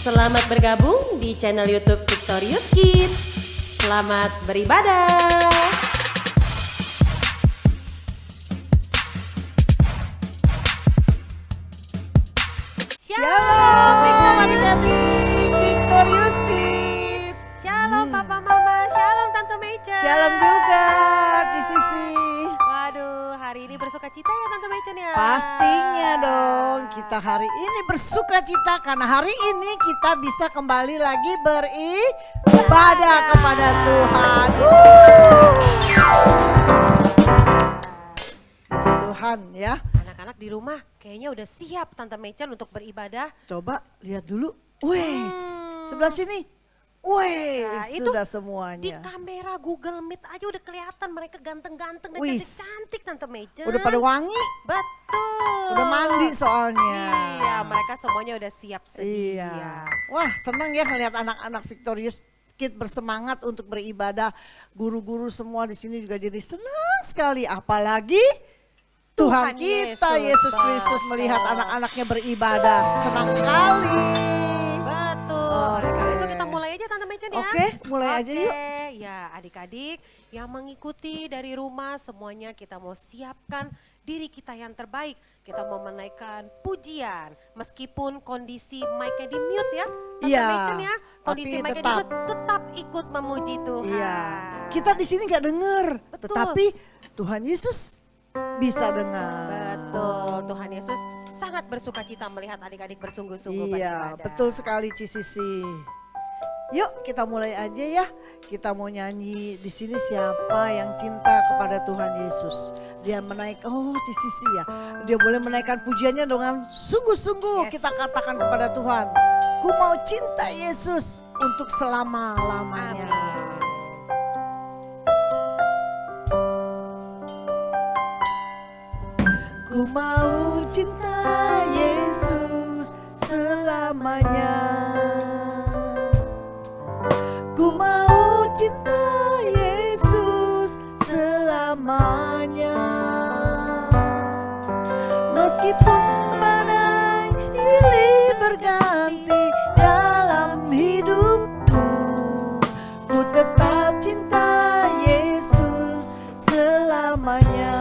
Selamat bergabung di channel YouTube Victorious Kids. Selamat beribadah. Shalom adik-adik Victorious Kids. Shalom Papa Mama, shalom Tante Mecha. Shalom juga Sisi. Waduh, hari ini bersuka cita ya Tante Mecha ya? Pastinya dong, kita hari ini bersuka cita karena hari ini kita bisa kembali lagi beribadah kepada Tuhan. Puji Tuhan ya. Anak-anak di rumah kayaknya udah siap Tante Mecha untuk beribadah. Coba lihat dulu. Wes, sebelah sini. Wes, Nah, itu sudah Di semuanya. kamera Google Meet aja udah kelihatan mereka ganteng-ganteng dan Wis. cantik-cantik Tante Mecha. Udah pada wangi, Betul. udah mandi soalnya. Iya, mereka semuanya udah siap sedia. Iya. Wah, senang ya ngelihat anak-anak Victorious Kids bersemangat untuk beribadah. Guru-guru semua di sini juga jadi senang sekali. Apalagi Tuhan kita Yesus Kristus melihat anak-anaknya beribadah. Senang sekali. Betul. Oke. Kalau itu kita mulai aja Tante Mecha ya. Oke, mulai aja yuk. Ya, adik-adik yang mengikuti dari rumah semuanya kita mau siapkan diri kita yang terbaik. Kita mau menaikkan pujian meskipun kondisi mic-nya di mute ya. Tante Iya, Mecha ya. Kondisi tapi mic-nya di tetap. mute tetap ikut memuji Tuhan. Iya. Kita di sini nggak dengar, Betul. tetapi Tuhan Yesus bisa dengar. Betul, Tuhan Yesus sangat bersuka cita melihat adik-adik bersungguh-sungguh Iya, beribadah. betul sekali Cisisi. Yuk kita mulai aja ya. Kita mau nyanyi di sini siapa yang cinta kepada Tuhan Yesus. Dia Cisisi ya. Dia boleh menaikkan pujiannya dengan sungguh-sungguh. Yes. Kita katakan kepada Tuhan, ku mau cinta Yesus untuk selama-lamanya. Amin. Ku mau cinta Yesus selamanya. Ku mau cinta Yesus selamanya. Meskipun badai silih berganti dalam hidupku, ku tetap cinta Yesus selamanya.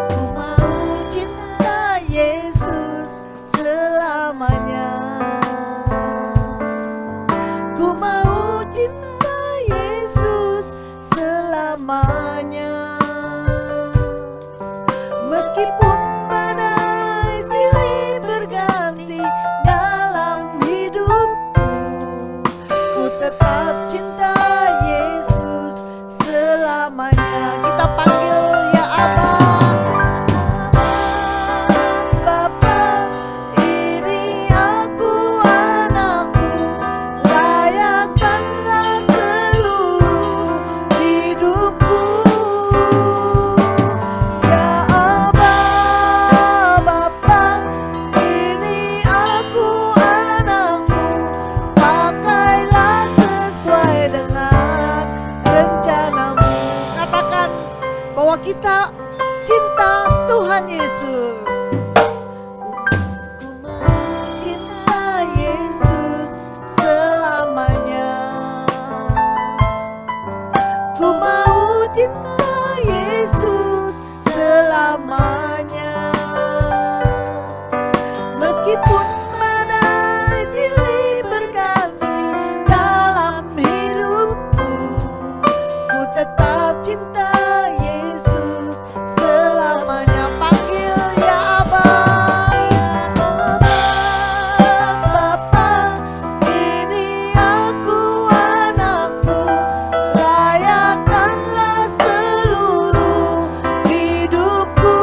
Ku mau cinta Yesus selamanya. Ku mau cinta Yesus selamanya. Meskipun badai silih berganti dalam hidupku, ku tetap cinta Yesus selamanya. Kita panggil ya Abang. Bapa, ini aku anakmu, layakkanlah seluruh hidupku. Ya Aba, Bapa, ini aku anakmu, pakailah sesuai dengan rencanamu. Katakan bahwa kita cinta Tuhan Yesus. Ku mau cinta Yesus selamanya. Ku mau cinta Yesus selamanya. Meskipun badai silih berganti dalam hidupku, ku tetap cinta Yesus selamanya. Panggil ya Abang. Bapa, ini aku anakmu, layakkanlah seluruh hidupku.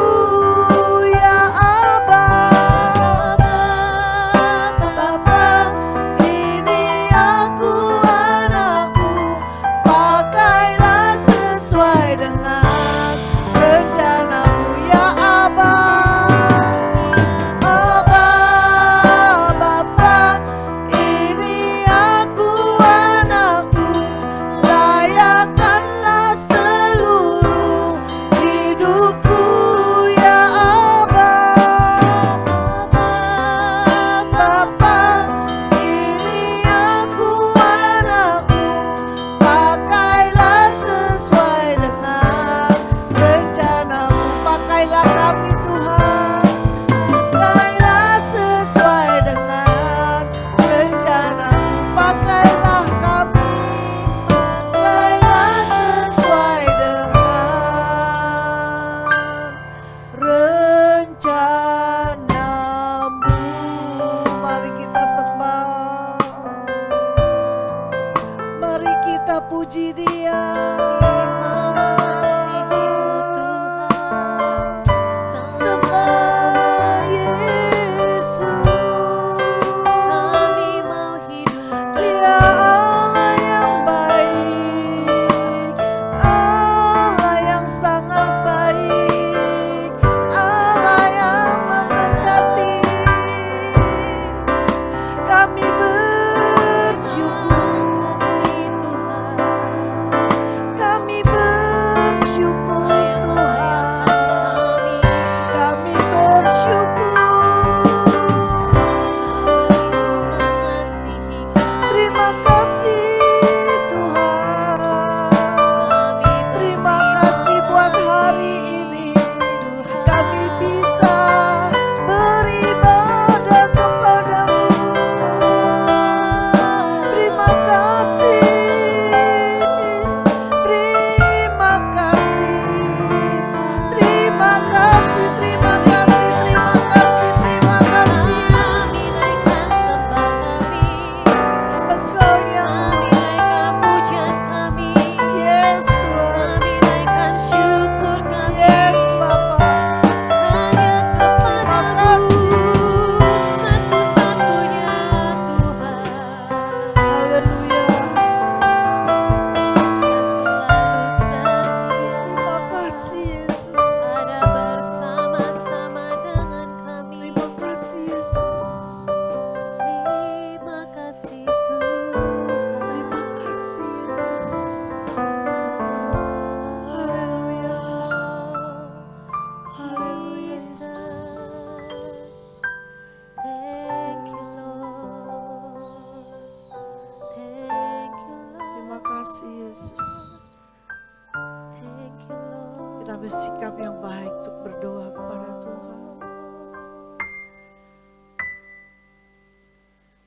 ambil sikap yang baik untuk berdoa kepada Tuhan.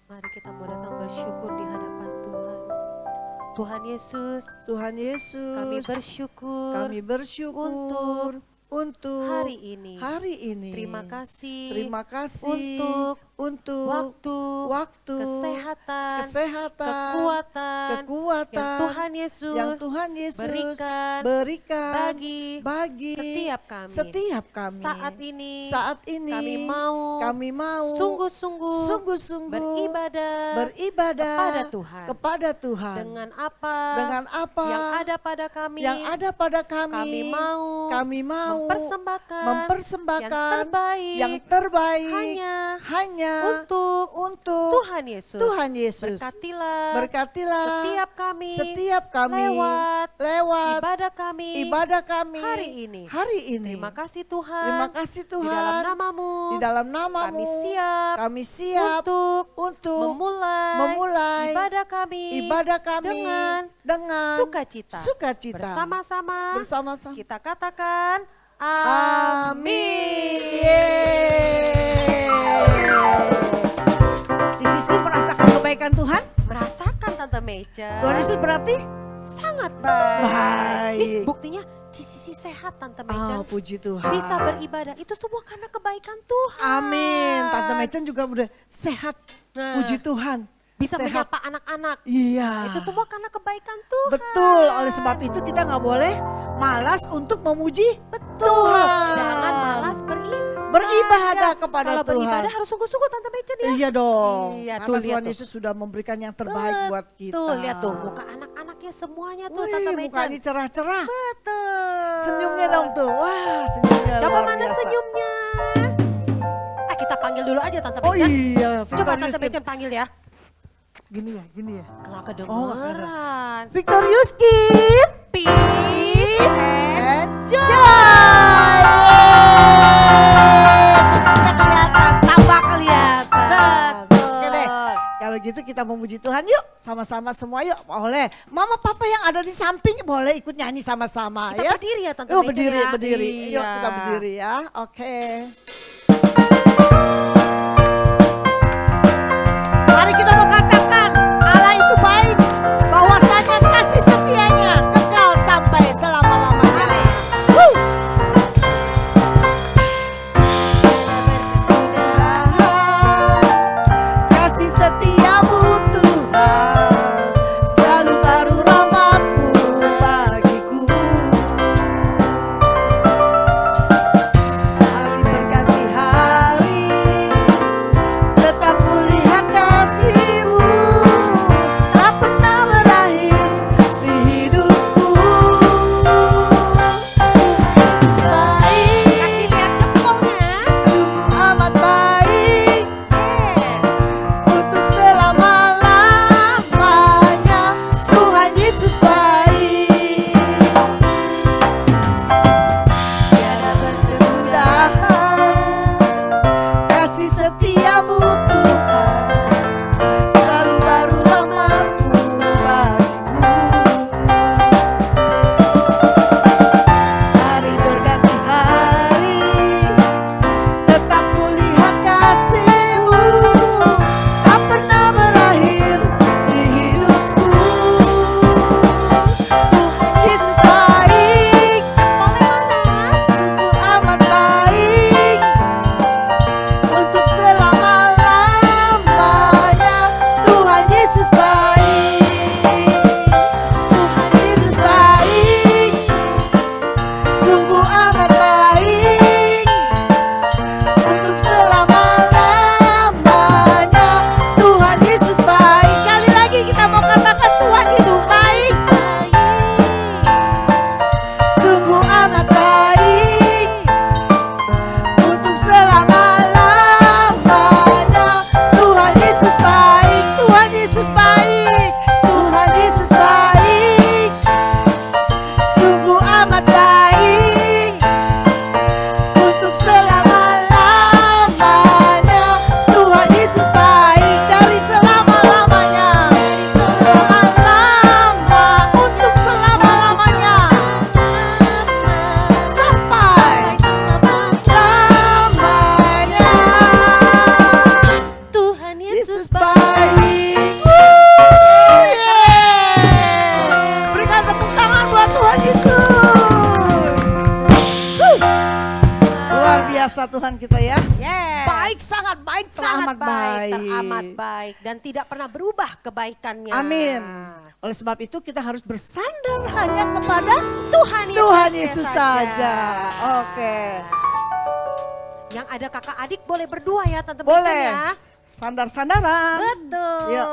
Mari kita mau datang bersyukur di hadapan Tuhan. Tuhan Yesus, Tuhan Yesus, kami bersyukur kami bersyukur untuk hari ini. Terima Kasih kasih untuk waktu, kesehatan, kekuatan yang Tuhan Yesus berikan bagi setiap kami saat ini kami mau sungguh-sungguh beribadah kepada Tuhan dengan apa yang ada pada kami, kami mau mempersembahkan yang terbaik hanya untuk Tuhan Yesus. Berkatilah setiap kami lewat ibadah kami hari ini. Terima kasih Tuhan. Di dalam namamu kami siap untuk memulai ibadah kami dengan sukacita. Bersama-sama kita katakan amin. Di sisi merasakan kebaikan Tuhan. Merasakan Tante Meca. Tuhan Yesus berarti sangat baik. baik. Buktinya di sisi sehat Tante Meca. Oh, puji Tuhan. Bisa beribadah itu semua karena kebaikan Tuhan. Amin. Tante Mecan juga udah sehat. Puji Tuhan. Bisa sehat. menyapa anak-anak. Iya. Itu semua karena kebaikan Tuhan. Betul. Oleh sebab itu kita nggak boleh malas untuk memuji Tuhan. Jangan malas beribadah kepada Kalau Tuhan. beribadah harus sungguh-sungguh Tante Mecan ya. Iya dong. Iya, Karena tuh, lihat Tuhan tuh. Yesus sudah memberikan yang terbaik buat kita. Tuh, lihat tuh muka anak-anaknya semuanya tuh Wih, Tante Mecan. mukanya cerah-cerah. Betul. Senyumnya dong tuh. Wah, senyumnya Coba luar mana biasa. senyumnya? Kita panggil dulu aja Tante Oh Mecan. iya. Coba Victorious Tante Mecan panggil ya. Gini ya. Nggak Oh, kedengeran. Victorious Kid. Peace And joy. Senyumnya kelihatan, tambah kelihatan. Betul. Oke deh. Kalau gitu kita memuji Tuhan yuk. Sama-sama semua yuk. Boleh. Mama papa yang ada di samping boleh ikut nyanyi sama-sama Kita ya. berdiri ya Tante Yuk Mecan berdiri, ya. berdiri. Yuk Iya. kita berdiri ya. Oke. Mari kita mau katakan Allah itu baik, bahwasanya kasih setianya kekal sampai selama-lamanya. Wuh. Kasih setiamu Tuhan, selalu baru rahmat-Mu bagiku. Hari berganti hari, biasa Tuhan kita ya. Yes. Baik, sangat baik, Sangat teramat baik. teramat baik dan tidak pernah berubah kebaikannya. Amin. Oleh sebab itu kita harus bersandar hanya kepada Tuhan Yesus saja. Oke. Yang ada kakak adik boleh berdua ya Tante Megan Boleh. ya. Sandar-sandaran. Betul. Yuk.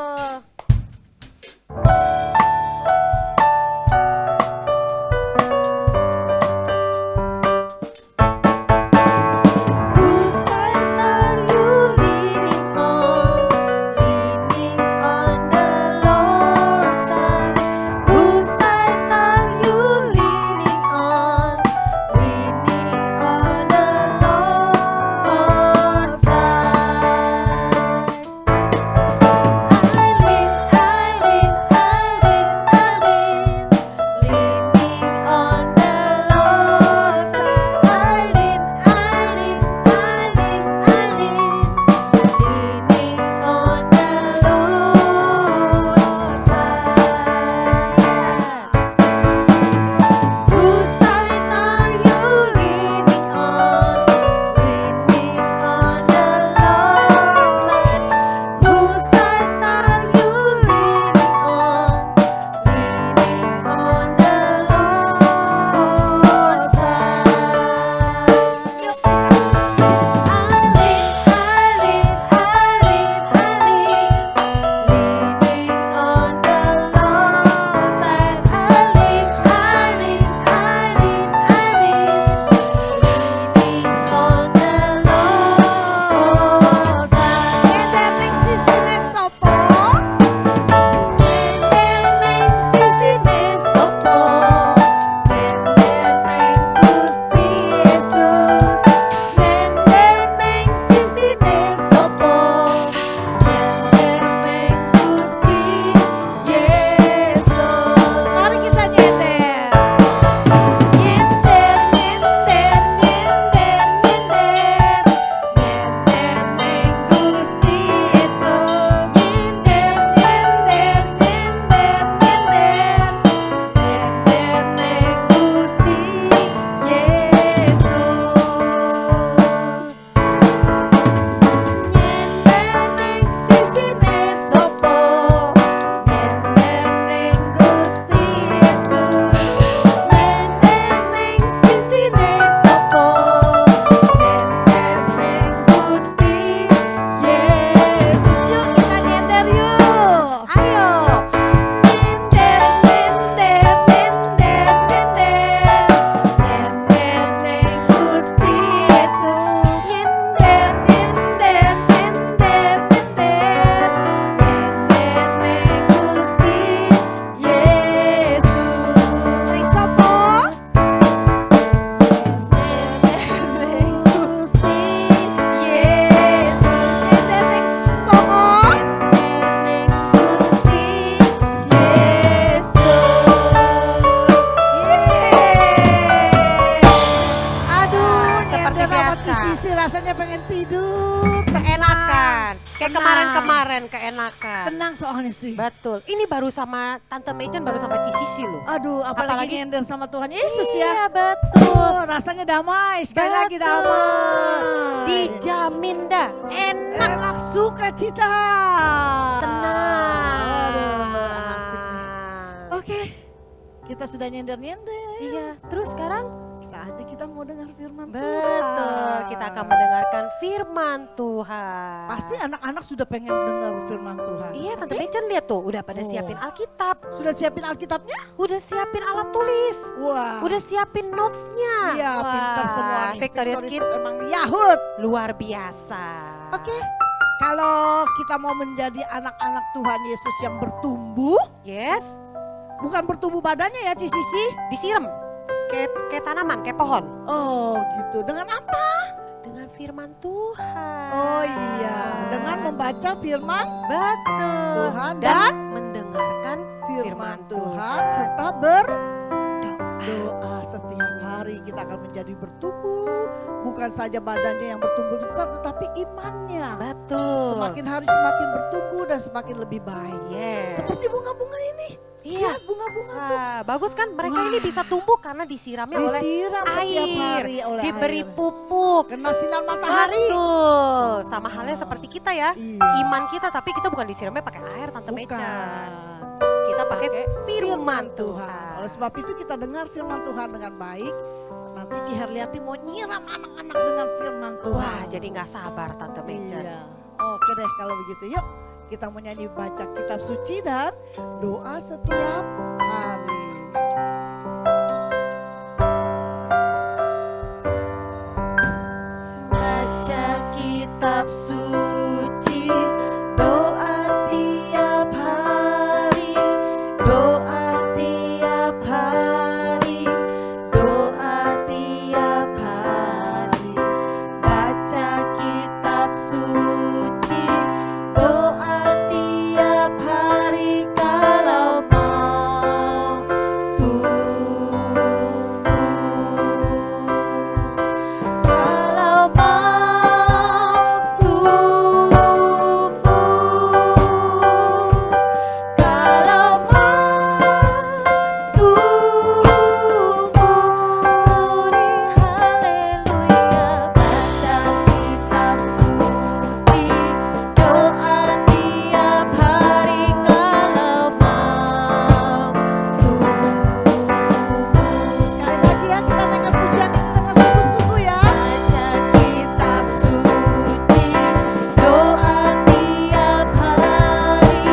Whose side are you leaning on? Leaning on the Lord's side. Whose side are you leaning on? Leaning on the Lord's side. I lean, kemarin keenakan. Tenang soalnya sih. Betul. Ini baru sama Tante Megan, baru sama Sisi loh. Aduh, apalagi nyender sama Tuhan Yesus ya. Iya betul. Rasanya damai, sekali lagi damai. Dijamin dah, enak. Enak sukacita. Tenang. Aduh, asik nih. Oke, kita sudah nyender-nyender. Iya, terus sekarang? Saatnya kita mau dengar firman Betul, Tuhan. kita akan mendengarkan firman Tuhan. Pasti anak-anak sudah pengen dengar firman Tuhan. Iya, Tante Megan lihat tuh, udah pada siapin Alkitab. Sudah siapin Alkitabnya? Udah siapin alat tulis. Wah. Udah siapin notes-nya. Iya, Wah, pintar semua nih. Victorious Kid emang Yahud. luar biasa. Oke, kalau kita mau menjadi anak-anak Tuhan Yesus yang bertumbuh, Yes, bukan bertumbuh badannya ya Sisi. disiram. Kayak tanaman, kayak pohon. Oh gitu, dengan apa? Dengan firman Tuhan. Oh iya, dengan membaca firman Betul. Tuhan dan dan mendengarkan firman Tuhan serta berdoa setiap hari. Kita akan menjadi bertumbuh, bukan saja badannya yang bertumbuh besar tetapi imannya. Betul. Semakin hari semakin bertumbuh dan semakin lebih baik. Yes. Seperti bunga-bunga ini. Iya. Lihat bunga-bunga tuh. Wah, bagus kan mereka ini bisa tumbuh karena disiramnya oleh Disiram setiap air, hari oleh diberi air. pupuk. Kena sinar matahari. Betul, sama halnya seperti kita ya, Iya. iman kita tapi kita bukan disiramnya pakai air Tante Meca. Kita pakai firman Tuhan. Oleh sebab itu kita dengar firman Tuhan dengan baik. Nanti Ci Herliati mau nyiram anak-anak dengan firman Tuhan. Wah, jadi nggak sabar Tante Meca. Iya. Oke deh kalau begitu yuk kita mau nyanyi baca kitab suci dan doa setiap hari. Baca kitab suci, doa tiap hari, doa tiap hari, doa tiap hari. Baca kitab suci, doa tiap hari kalau mau tumbuh. Kalau mau tumbuh, kalau mau tumbuh, haleluya. Baca kitab suci, doa tiap hari kalau mau tumbuh. Sekali lagi ya kita naikkan pujian ini dengan sungguh-sungguh ya. Baca kitab suci, doa tiap hari,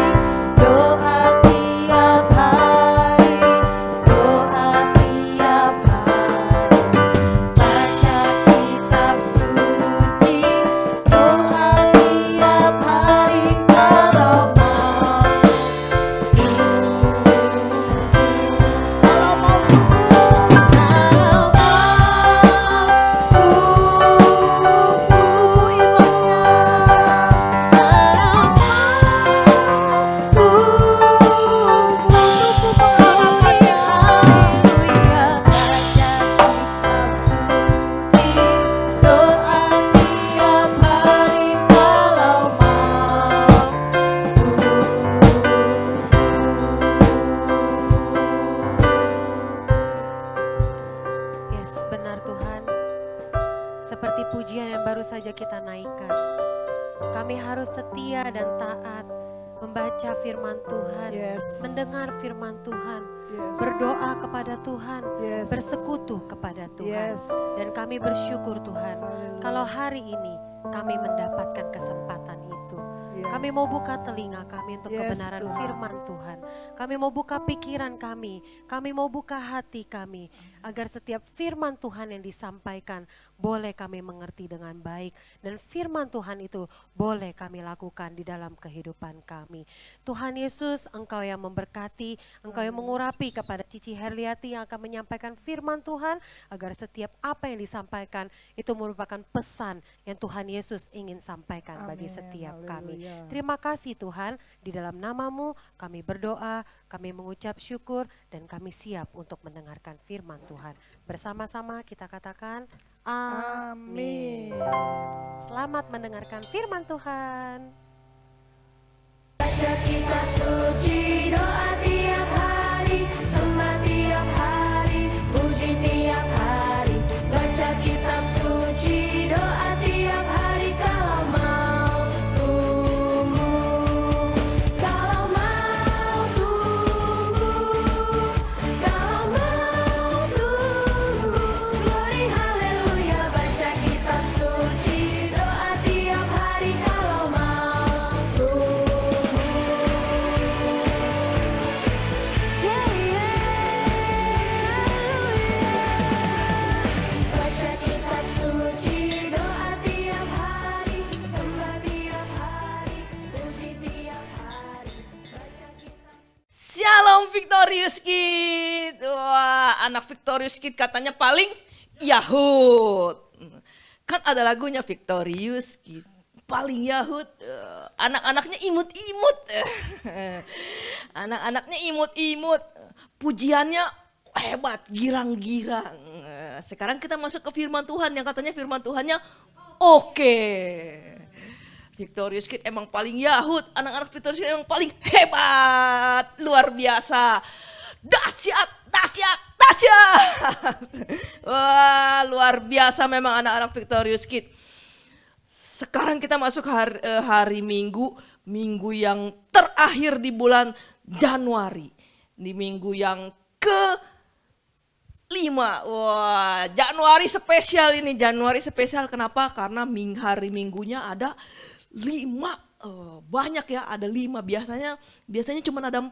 doa tiap hari, doa tiap hari. Baca kitab suci, doa tiap hari kalau mau Yes, benar Tuhan. Seperti pujian yang baru saja kita naikkan. Kami harus setia dan taat membaca firman Tuhan, Yes. mendengar firman Tuhan, Yes. berdoa kepada Tuhan, Yes. bersekutu kepada Tuhan. Yes. Dan kami bersyukur Tuhan, kalau hari ini kami mendapatkan kesempatan itu. Yes. Kami mau buka telinga kami untuk Yes, kebenaran Tuhan. firman Tuhan. Kami mau buka pikiran kami mau buka hati kami. Agar setiap firman Tuhan yang disampaikan boleh kami mengerti dengan baik. Dan firman Tuhan itu boleh kami lakukan di dalam kehidupan kami. Tuhan Yesus, Engkau yang memberkati, Engkau yang mengurapi kepada Cici Herliati yang akan menyampaikan firman Tuhan. Agar setiap apa yang disampaikan itu merupakan pesan yang Tuhan Yesus ingin sampaikan bagi Amin. setiap kami. Haleluya. Terima kasih Tuhan, di dalam nama-Mu kami berdoa, kami mengucap syukur dan kami siap untuk mendengarkan firman Tuhan. Bersama-sama kita katakan amin. Amin. Selamat mendengarkan firman Tuhan. Baca kitab suci, doa tiap hari, sembah tiap hari, puji tiap hari. Baca kitab suci, doa tiap hari kalau mau tumbuh, kalau mau tumbuh, kalau mau tumbuh. Glory haleluya. Baca kitab suci, doa tiap hari kalau mau tumbuh. Yeah, yeah. Baca kitab suci, doa tiap hari, sembah tiap hari, puji tiap hari. Baca kitab Shalom Victorious Kid. Wah, anak Victorious Kid katanya paling Yahud. Kan ada lagunya Victorious Kid. Paling Yahud. Anak-anaknya imut-imut. Anak-anaknya imut-imut. Pujiannya hebat, girang-girang. Sekarang kita masuk ke firman Tuhan yang katanya firman Tuhannya oke. Victorious Kid emang paling Yahud, anak-anak Victorious Kid emang paling hebat, luar biasa. Dahsyat, dahsyat, dahsyat. Wah, luar biasa memang anak-anak Victorious Kid. Sekarang kita masuk hari Minggu, minggu yang terakhir di bulan Januari. Di minggu yang ke-5. Wah, Januari spesial ini. Januari spesial kenapa? Karena hari Minggunya ada 5. Banyak ya, ada 5. Biasanya cuma ada 4.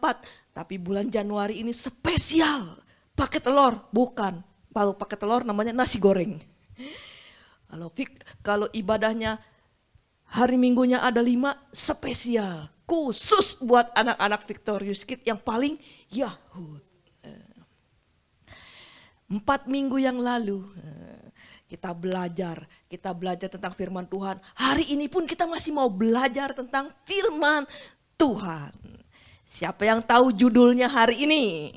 Tapi bulan Januari ini spesial. Pakai telur, bukan. Kalau pakai telur namanya nasi goreng. Kalau ibadahnya hari Minggunya ada 5, spesial. Khusus buat anak-anak Victorious Kid yang paling Yahud. 4 minggu yang lalu kita belajar tentang firman Tuhan. Hari ini pun kita masih mau belajar tentang firman Tuhan. Siapa yang tahu judulnya hari ini?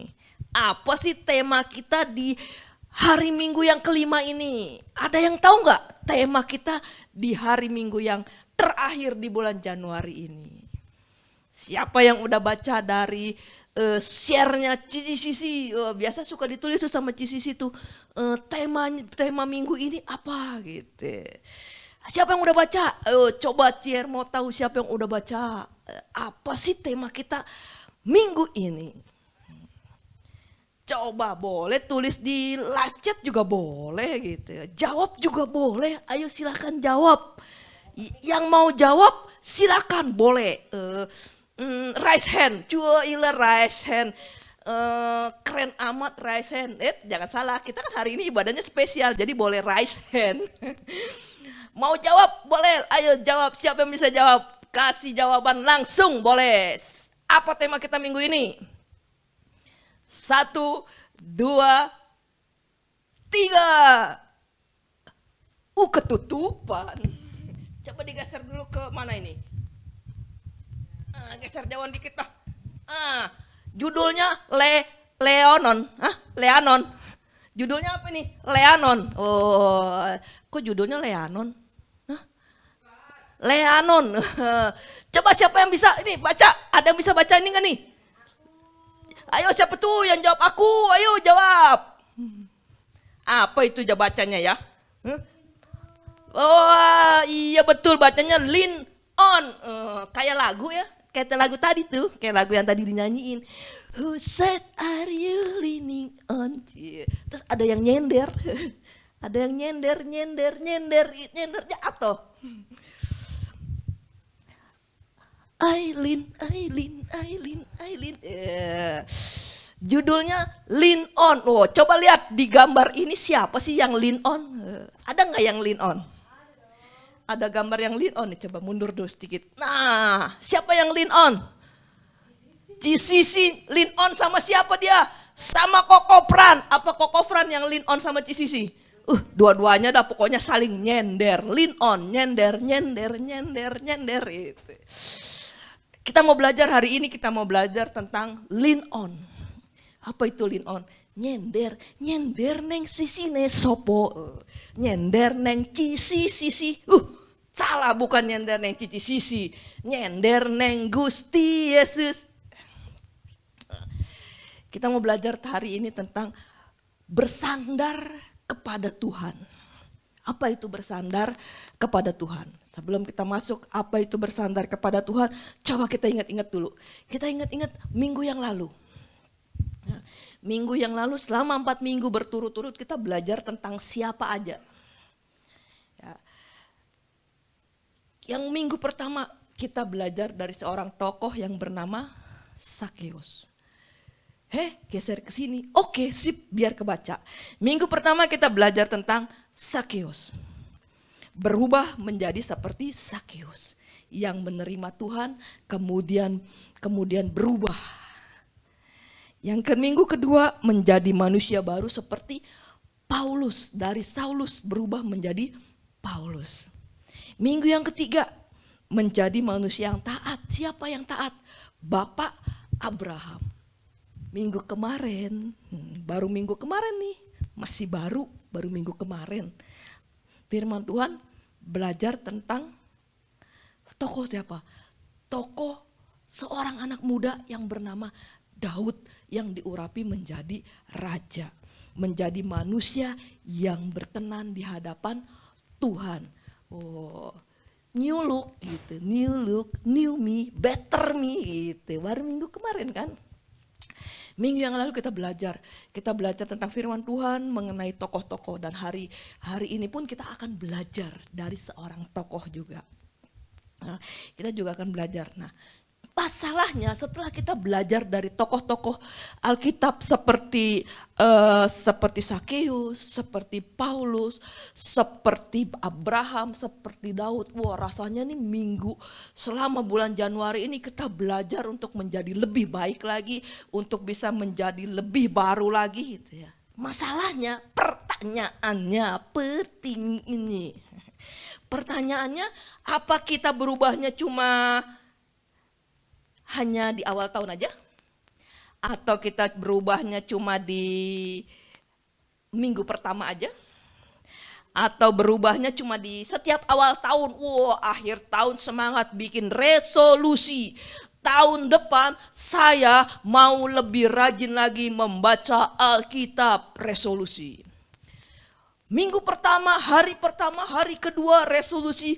Apa sih tema kita di hari Minggu yang ke-5 ini? Ada yang tahu nggak tema kita di hari Minggu yang terakhir di bulan Januari ini? Siapa yang udah baca dari share-nya Cici Sisi? Biasa suka ditulis tuh sama Cici Sisi tuh tema minggu ini apa gitu. Siapa yang udah baca? Coba Cier mau tahu siapa yang udah baca. Apa sih tema kita minggu ini? Coba boleh tulis di live chat juga boleh gitu. Jawab juga boleh. Ayo silakan jawab. Yang mau jawab silakan boleh. Raise hand, cuila raise hand. Keren amat raise hand. Jangan salah, kita kan hari ini ibadahnya spesial, jadi boleh raise hand. Mau jawab boleh, ayo jawab. Siapa yang bisa jawab? Kasih jawaban langsung boleh. Apa tema kita minggu ini? 1, 2, 3. Ketutupan. Coba digeser dulu ke mana ini? Geser jauhan dikit lah. Judulnya Leanon. Leanon. Judulnya apa nih? Leanon. Kok judulnya Leanon? Leanon. Coba siapa yang bisa ini baca? Ada yang bisa baca ini nggak nih? Ayo siapa tuh yang jawab aku? Ayo jawab. Apa itu bacanya ya? Oh iya betul bacanya lean on. Kayak lagu ya. Kayak lagu tadi tuh, kayak lagu yang tadi dinyanyiin. Who said are you leaning on? Terus ada yang nyender. Ada yang nyender jatuh. Aileen. Judulnya lean on. Coba lihat di gambar ini siapa sih yang lean on? Ada nggak yang lean on? Ada gambar yang lean on nih, coba mundur dulu sedikit. Nah, siapa yang lean on? Cisisi lean on sama siapa dia? Sama Koko Fran. Apa Koko Fran yang lean on sama Cisisi? Dua-duanya dah pokoknya saling nyender, lean on, nyender. Itu. Kita mau belajar hari ini, kita mau belajar tentang lean on. Apa itu lean on? Nyender neng sisi ne sopo. Nyender neng cici sisi. Salah, bukan nyender neng cici sisi. Nyender neng Gusti Yesus. Kita mau belajar hari ini tentang bersandar kepada Tuhan. Apa itu bersandar kepada Tuhan? Sebelum kita masuk apa itu bersandar kepada Tuhan, coba kita ingat-ingat dulu. Kita ingat-ingat minggu yang lalu. Minggu yang lalu selama 4 minggu berturut-turut kita belajar tentang siapa aja. Ya. Yang minggu pertama kita belajar dari seorang tokoh yang bernama Sakeus. Geser ke sini. Oke, sip, biar kebaca. Minggu pertama kita belajar tentang Sakeus. Berubah menjadi seperti Sakeus yang menerima Tuhan kemudian berubah. Yang ke minggu kedua menjadi manusia baru seperti Paulus. Dari Saulus berubah menjadi Paulus. Minggu yang ketiga menjadi manusia yang taat. Siapa yang taat? Bapak Abraham. Minggu kemarin, baru minggu kemarin nih. Masih baru minggu kemarin. Firman Tuhan belajar tentang Tokoh siapa? Tokoh seorang anak muda yang bernama Daud yang diurapi menjadi raja, menjadi manusia yang berkenan di hadapan Tuhan. Oh, new look gitu, new look, new me, better me gitu. Baru minggu kemarin kan. Minggu yang lalu kita belajar tentang firman Tuhan mengenai tokoh-tokoh, dan hari ini pun kita akan belajar dari seorang tokoh juga. Nah, kita juga akan belajar. Nah, masalahnya setelah kita belajar dari tokoh-tokoh Alkitab seperti Sakeus, seperti Paulus, seperti Abraham, seperti Daud. Wah, rasanya nih minggu selama bulan Januari ini kita belajar untuk menjadi lebih baik lagi, untuk bisa menjadi lebih baru lagi gitu ya. Masalahnya, pertanyaannya, apa kita berubahnya cuma hanya di awal tahun aja? Atau kita berubahnya cuma di minggu pertama aja? Atau berubahnya cuma di setiap awal tahun? Wah, akhir tahun semangat bikin resolusi. Tahun depan saya mau lebih rajin lagi membaca Alkitab, resolusi. Minggu pertama, hari kedua resolusi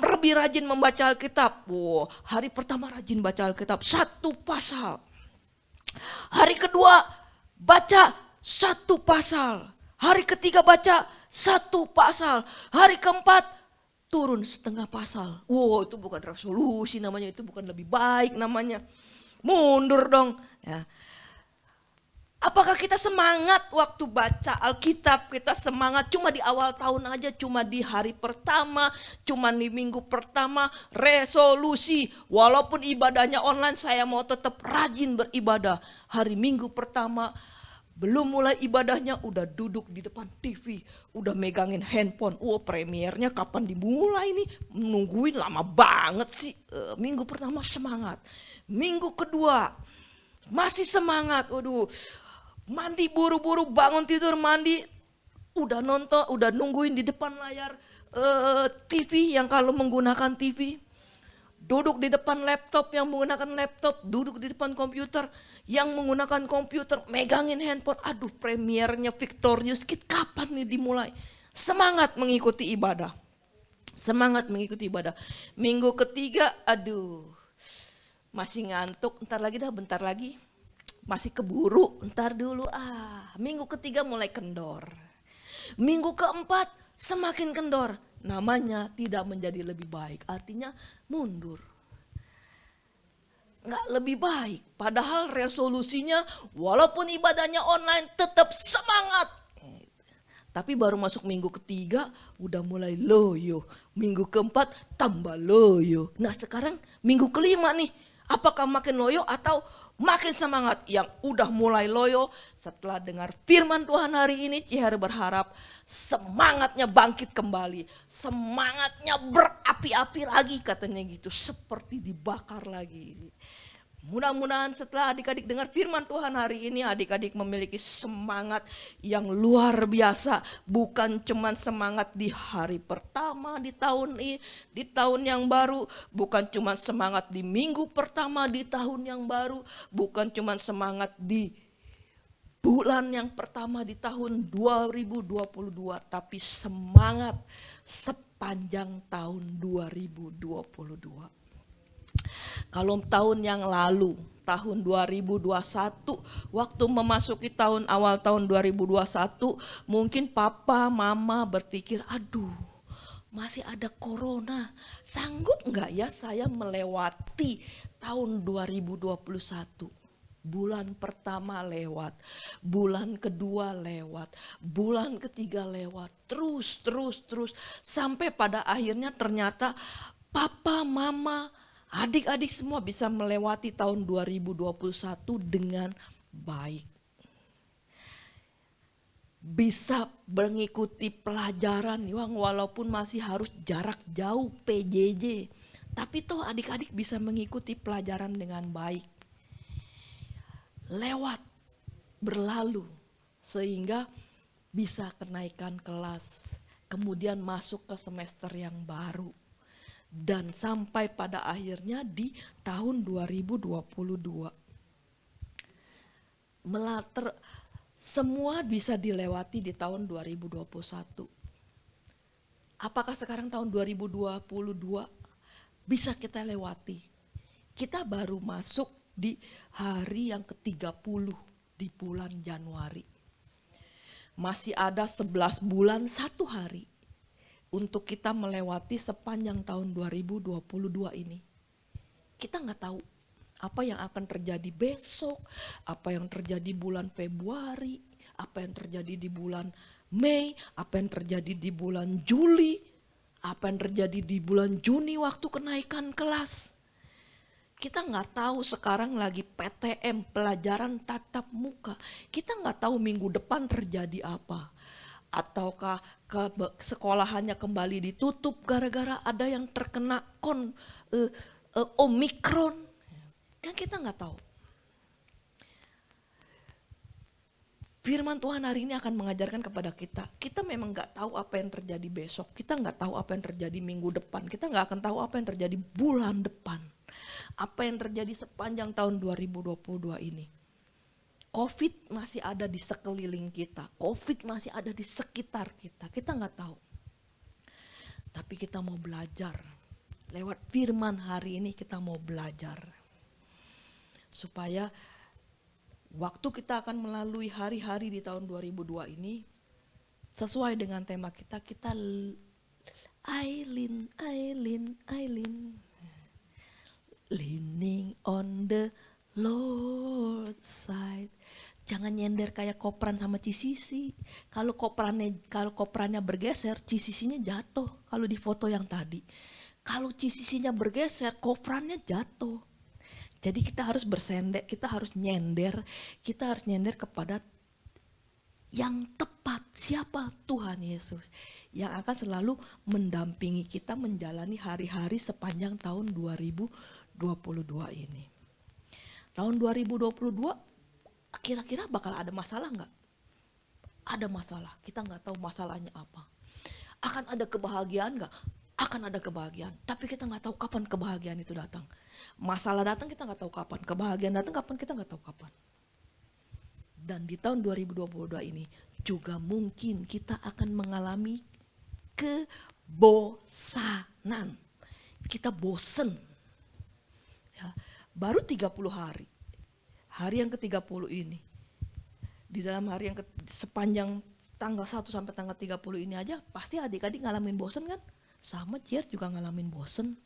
lebih rajin membaca Alkitab. Wow, hari pertama rajin baca Alkitab 1 pasal. Hari kedua baca 1 pasal. Hari ketiga baca 1 pasal. Hari keempat turun setengah pasal. Wow, itu bukan resolusi namanya, itu bukan lebih baik namanya. Mundur dong. Ya. Apakah kita semangat waktu baca Alkitab, kita semangat cuma di awal tahun aja, cuma di hari pertama, cuma di minggu pertama, resolusi. Walaupun ibadahnya online, saya mau tetap rajin beribadah. Hari minggu pertama, belum mulai ibadahnya udah duduk di depan TV, udah megangin handphone. Premiernya kapan dimulai nih? Nungguin lama banget sih. Minggu pertama semangat. Minggu kedua masih semangat. Mandi buru-buru, bangun tidur mandi, udah nonton, udah nungguin di depan layar TV yang kalau menggunakan TV, duduk di depan laptop yang menggunakan laptop, duduk di depan komputer yang menggunakan komputer, megangin handphone. Aduh, premiernya Victorious Kid kapan nih dimulai? Semangat mengikuti ibadah. Semangat mengikuti ibadah. Minggu ketiga, aduh, masih ngantuk, bentar lagi. Masih keburu, ntar dulu Minggu ketiga mulai kendor. Minggu keempat semakin kendor. Namanya tidak menjadi lebih baik, artinya mundur. Nggak lebih baik, padahal resolusinya walaupun ibadahnya online tetap semangat. Tapi baru masuk minggu ketiga udah mulai loyo. Minggu keempat tambah loyo. Nah sekarang minggu kelima nih, apakah makin loyo atau makin semangat? Yang udah mulai loyo setelah dengar firman Tuhan hari ini, Cihara berharap semangatnya bangkit kembali. Semangatnya berapi-api lagi katanya gitu, seperti dibakar lagi. Mudah-mudahan setelah adik-adik dengar firman Tuhan hari ini, adik-adik memiliki semangat yang luar biasa. Bukan cuma semangat di hari pertama di tahun yang baru. Bukan cuma semangat di minggu pertama di tahun yang baru. Bukan cuma semangat di bulan yang pertama di tahun 2022. Tapi semangat sepanjang tahun 2022. Kalau tahun yang lalu, tahun 2021, waktu memasuki awal tahun 2021, mungkin papa, mama berpikir, aduh masih ada corona, sanggup nggak ya saya melewati tahun 2021? Bulan pertama lewat, bulan kedua lewat, bulan ketiga lewat, terus, sampai pada akhirnya ternyata papa, mama, adik-adik semua bisa melewati tahun 2021 dengan baik. Bisa mengikuti pelajaran walaupun masih harus jarak jauh PJJ. Tapi toh adik-adik bisa mengikuti pelajaran dengan baik. Lewat, berlalu, sehingga bisa kenaikan kelas. Kemudian masuk ke semester yang baru. Dan sampai pada akhirnya di tahun 2022. Semua bisa dilewati di tahun 2021. Apakah sekarang tahun 2022 bisa kita lewati? Kita baru masuk di hari yang ke-30 di bulan Januari. Masih ada 11 bulan 1 hari untuk kita melewati sepanjang tahun 2022 ini. Kita nggak tahu apa yang akan terjadi besok, apa yang terjadi bulan Februari, apa yang terjadi di bulan Mei, apa yang terjadi di bulan Juli, apa yang terjadi di bulan Juni waktu kenaikan kelas. Kita nggak tahu sekarang lagi PTM, pelajaran tatap muka. Kita nggak tahu minggu depan terjadi apa. Ataukah sekolahannya kembali ditutup gara-gara ada yang terkena Omikron. Kan kita nggak tahu. Firman Tuhan hari ini akan mengajarkan kepada kita. Kita memang nggak tahu apa yang terjadi besok. Kita nggak tahu apa yang terjadi minggu depan. Kita nggak akan tahu apa yang terjadi bulan depan. Apa yang terjadi sepanjang tahun 2022 ini. COVID masih ada di sekeliling kita. COVID masih ada di sekitar kita. Kita nggak tahu. Tapi kita mau belajar. Lewat firman hari ini kita mau belajar. Supaya waktu kita akan melalui hari-hari di tahun 2002 ini, sesuai dengan tema kita Aileen, leaning on the Lord's side. Jangan nyender kayak kopran sama Cisisi. Kalau koprannya bergeser, Cisisinya jatuh. Kalau di foto yang tadi, kalau Cisisinya bergeser, koprannya jatuh. Jadi kita harus bersendek, kita harus nyender kepada yang tepat. Siapa? Tuhan Yesus. Yang akan selalu mendampingi kita menjalani hari-hari sepanjang tahun 2022 ini. Tahun 2022 kira-kira bakal ada masalah nggak? Ada masalah, kita nggak tahu masalahnya apa. Akan ada kebahagiaan nggak? Akan ada kebahagiaan, tapi kita nggak tahu kapan kebahagiaan itu datang. Masalah datang kita nggak tahu kapan, kebahagiaan datang kapan kita nggak tahu kapan. Dan di tahun 2022 ini juga mungkin kita akan mengalami kebosanan. Kita bosen. Ya, baru 30 hari. Hari yang ke-30 ini. Di dalam hari yang sepanjang tanggal 1 sampai tanggal 30 ini aja pasti adik-adik ngalamin bosen kan? Sama Cier juga ngalamin bosen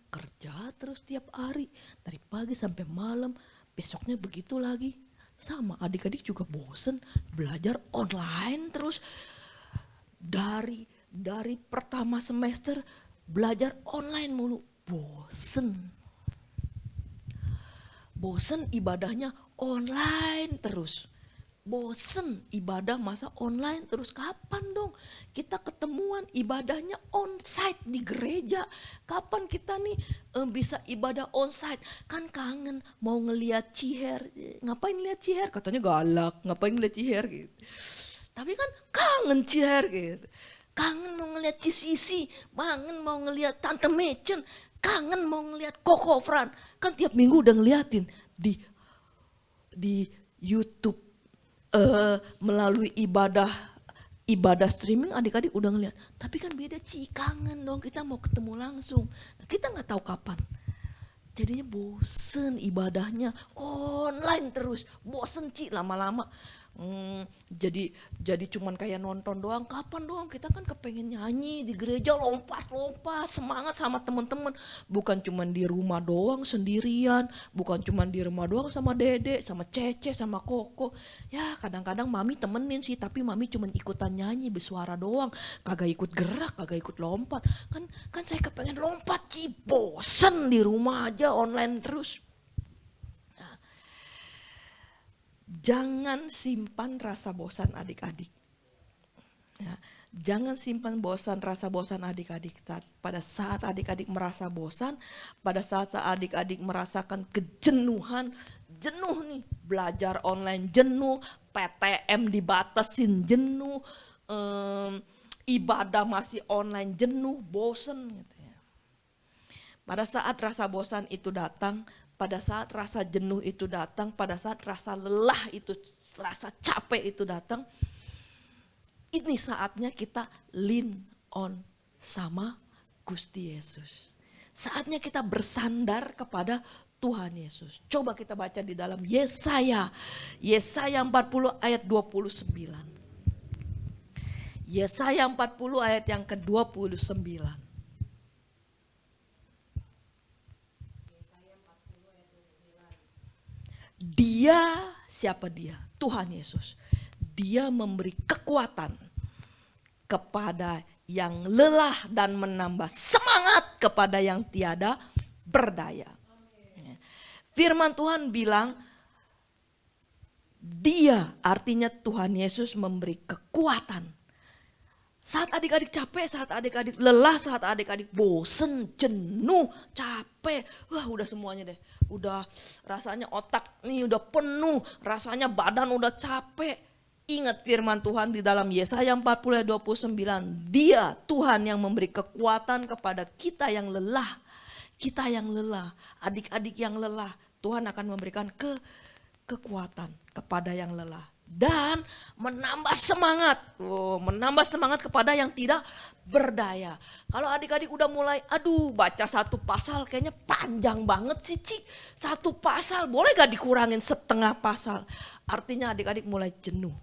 kerja terus tiap hari dari pagi sampai malam, besoknya begitu lagi. Sama adik-adik juga bosen belajar online terus dari pertama semester belajar online mulu, bosen ibadahnya online terus. Bosen ibadah masa online terus, kapan dong kita ketemuan ibadahnya onsite di gereja? Kapan kita nih bisa ibadah onsite? Kan kangen mau ngeliat Ciher. Ngapain lihat Ciher? Katanya galak, ngapain ngeliat Ciher gitu. Tapi kan kangen Ciher gitu. Kangen mau ngeliat Cisisi, kangen mau ngeliat Tante Mecen, kangen mau ngeliat Koko Fran. Kan tiap minggu udah ngeliatin di YouTube. Melalui ibadah streaming adik-adik udah ngeliat. Tapi kan beda kangen dong, kita mau ketemu langsung. Nah, kita nggak tahu kapan. Jadinya bosen ibadahnya online terus, bosen lama-lama. Jadi cuman kayak nonton doang. Kapan doang kita kan kepengen nyanyi di gereja, lompat-lompat semangat sama teman-teman. Bukan cuman di rumah doang sendirian, bukan cuman di rumah doang sama Dede, sama Cece, sama Koko. Ya kadang-kadang mami temenin sih, tapi mami cuman ikutan nyanyi bersuara doang, kagak ikut gerak, kagak ikut lompat. Kan saya kepengen lompat bosen di rumah aja online terus. Jangan simpan rasa bosan adik-adik. Ya, jangan simpan rasa bosan adik-adik. Pada saat adik-adik merasa bosan, pada saat adik-adik merasakan kejenuhan, jenuh nih, belajar online jenuh, PTM dibatasin jenuh, ibadah masih online jenuh, bosan gitu ya. Pada saat rasa bosan itu datang, pada saat rasa jenuh itu datang, pada saat rasa lelah itu, rasa capek itu datang, ini saatnya kita lean on sama Gusti Yesus. Saatnya kita bersandar kepada Tuhan Yesus. Coba kita baca di dalam Yesaya 40 ayat 29. Yesaya 40 ayat yang ke-29. Dia, siapa dia? Tuhan Yesus. Dia memberi kekuatan kepada yang lelah dan menambah semangat kepada yang tiada berdaya. Firman Tuhan bilang, Dia, artinya Tuhan Yesus memberi kekuatan. Saat adik-adik capek, saat adik-adik lelah, saat adik-adik bosen, jenuh, capek, wah udah semuanya deh. Udah rasanya otak nih udah penuh, rasanya badan udah capek. Ingat firman Tuhan di dalam Yesaya 40 ayat 29. Dia, Tuhan yang memberi kekuatan kepada kita yang lelah. Kita yang lelah, adik-adik yang lelah, Tuhan akan memberikan kekuatan kepada yang lelah. Dan menambah semangat, menambah semangat kepada yang tidak berdaya. Kalau adik-adik udah mulai, aduh baca satu pasal kayaknya panjang banget sih Cik. Satu pasal boleh gak dikurangin setengah pasal. Artinya adik-adik mulai jenuh,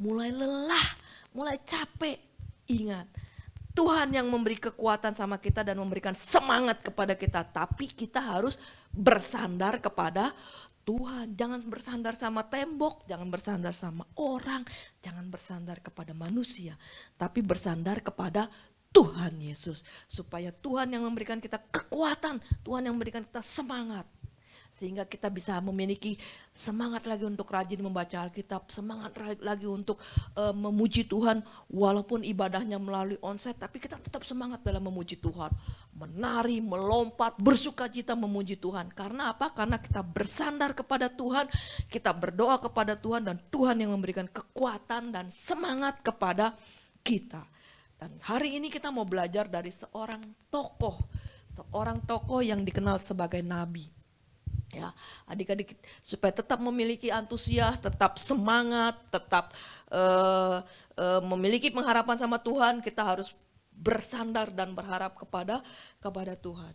mulai lelah, mulai capek. Ingat, Tuhan yang memberi kekuatan sama kita dan memberikan semangat kepada kita. Tapi kita harus bersandar kepada Tuhan. Jangan bersandar sama tembok, jangan bersandar sama orang, jangan bersandar kepada manusia. Tapi bersandar kepada Tuhan Yesus. Supaya Tuhan yang memberikan kita kekuatan, Tuhan yang memberikan kita semangat. Sehingga kita bisa memiliki semangat lagi untuk rajin membaca Alkitab, semangat lagi untuk memuji Tuhan. Walaupun ibadahnya melalui onsite, tapi kita tetap semangat dalam memuji Tuhan. Menari, melompat, bersukacita memuji Tuhan. Karena apa? Karena kita bersandar kepada Tuhan, kita berdoa kepada Tuhan, dan Tuhan yang memberikan kekuatan dan semangat kepada kita. Dan hari ini kita mau belajar dari seorang tokoh yang dikenal sebagai nabi. Ya, adik-adik supaya tetap memiliki antusias, tetap semangat, tetap memiliki pengharapan sama Tuhan, kita harus bersandar dan berharap kepada Tuhan.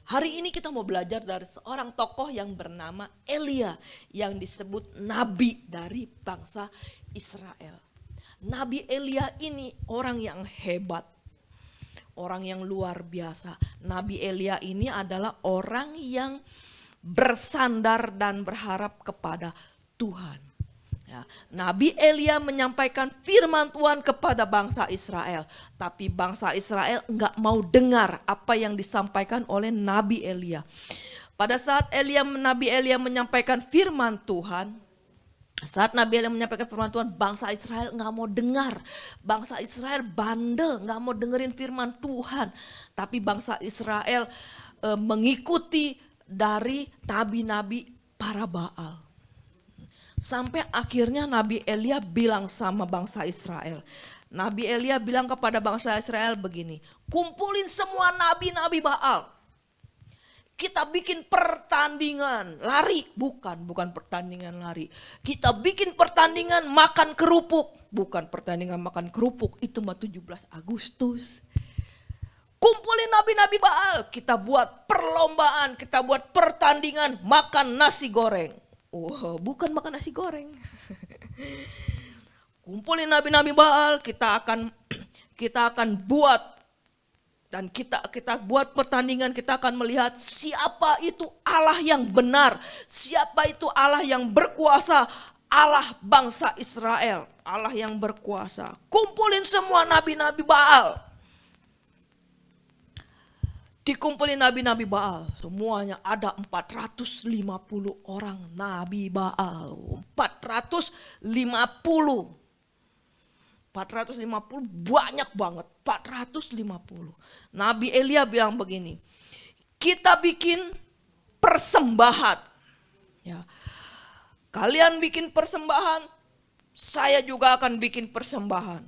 Hari ini kita mau belajar dari seorang tokoh yang bernama Elia, yang disebut nabi dari bangsa Israel. Nabi Elia ini orang yang hebat, orang yang luar biasa. Nabi Elia ini adalah orang yang bersandar dan berharap kepada Tuhan. Ya, Nabi Elia menyampaikan firman Tuhan kepada bangsa Israel, tapi bangsa Israel enggak mau dengar apa yang disampaikan oleh Nabi Elia. Pada saat Nabi Elia menyampaikan firman Tuhan, bangsa Israel enggak mau dengar. Bangsa Israel bandel, enggak mau dengerin firman Tuhan. Tapi bangsa Israel mengikuti dari nabi-nabi para Baal. Sampai akhirnya Nabi Elia bilang sama bangsa Israel. Nabi Elia bilang kepada bangsa Israel begini, kumpulin semua nabi-nabi Baal. Kita bikin pertandingan lari, bukan pertandingan lari. Kita bikin pertandingan makan kerupuk, bukan pertandingan makan kerupuk, itu mah 17 Agustus. Kumpulin nabi-nabi Baal, kita buat perlombaan, kita buat pertandingan makan nasi goreng. Bukan makan nasi goreng. Kumpulin nabi-nabi Baal, kita akan buat, dan kita buat pertandingan, kita akan melihat siapa itu Allah yang benar, siapa itu Allah yang berkuasa, Allah bangsa Israel, Allah yang berkuasa. Kumpulin semua nabi-nabi Baal. Dikumpulin nabi-nabi Baal, semuanya ada 450 orang nabi Baal. 450 banyak banget, 450. Nabi Elia bilang begini, kita bikin persembahan. Ya. Kalian bikin persembahan, saya juga akan bikin persembahan.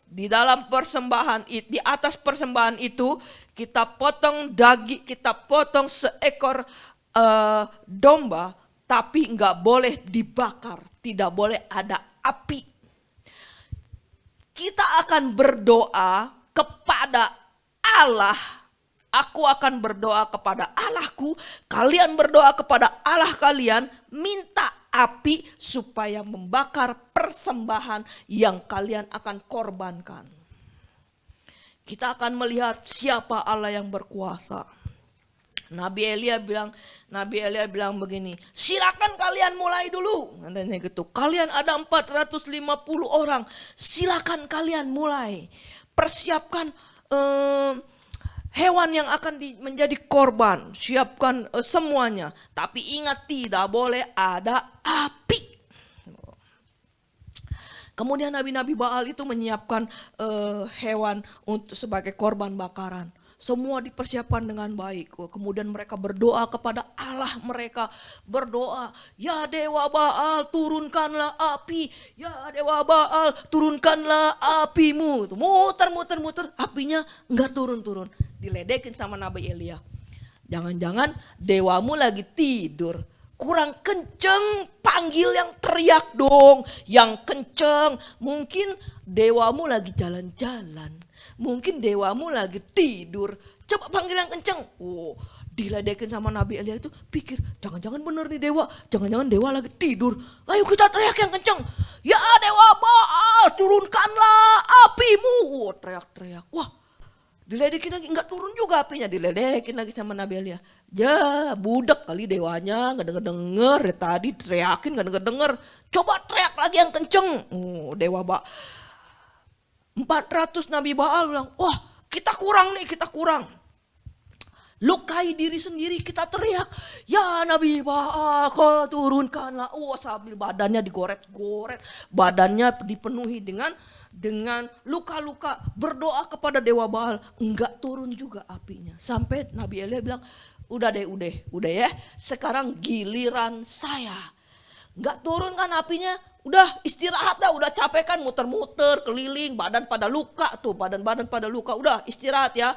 Di dalam persembahan, di atas persembahan itu kita potong daging, kita potong seekor domba, tapi nggak boleh dibakar, tidak boleh ada api. Kita akan berdoa kepada Allah. Aku akan berdoa kepada Allahku, kalian berdoa kepada Allah kalian, minta api supaya membakar persembahan yang kalian akan korbankan. Kita akan melihat siapa Allah yang berkuasa. Nabi Elia bilang begini, silakan kalian mulai dulu. Katanya gitu. Kalian ada 450 orang, silakan kalian mulai. Persiapkan hewan yang akan menjadi korban, siapkan semuanya. Tapi ingat, tidak boleh ada api. Kemudian nabi-nabi Baal itu menyiapkan hewan untuk sebagai korban bakaran. Semua dipersiapkan dengan baik. Kemudian mereka berdoa kepada Allah mereka. Berdoa, ya Dewa Baal turunkanlah api. Ya Dewa Baal turunkanlah apimu. Muter, apinya enggak turun-turun. Diledekin sama Nabi Elia. Jangan-jangan dewamu lagi tidur. Kurang kenceng, panggil yang teriak dong. Yang kenceng, mungkin dewamu lagi jalan-jalan. Mungkin dewamu lagi tidur. Coba panggil yang kenceng. Oh, diledekin sama Nabi Elia itu, pikir jangan-jangan bener nih dewa. Jangan-jangan dewa lagi tidur. Ayo kita teriak yang kenceng. Ya Dewa Baal, turunkanlah apimu. Oh, teriak-teriak. Wah, diledekin lagi, enggak turun juga apinya. Diledekin lagi sama Nabi Elia. Ya budak kali dewanya, gak denger-denger. Tadi teriakin gak denger-denger. Coba teriak lagi yang kenceng. Oh, Dewa Baal. 400 Nabi Baal bilang, wah kita kurang nih, kita kurang. Lukai diri sendiri, kita teriak, ya Nabi Baal kau turunkanlah. Oh, sambil badannya digoret-goret, badannya dipenuhi dengan luka-luka, berdoa kepada Dewa Baal, enggak turun juga apinya. Sampai Nabi Elia bilang, udah ya, sekarang giliran saya. Enggak turun kan apinya, udah istirahat dah, udah capek kan muter-muter keliling, badan pada luka tuh, badan pada luka, udah istirahat ya.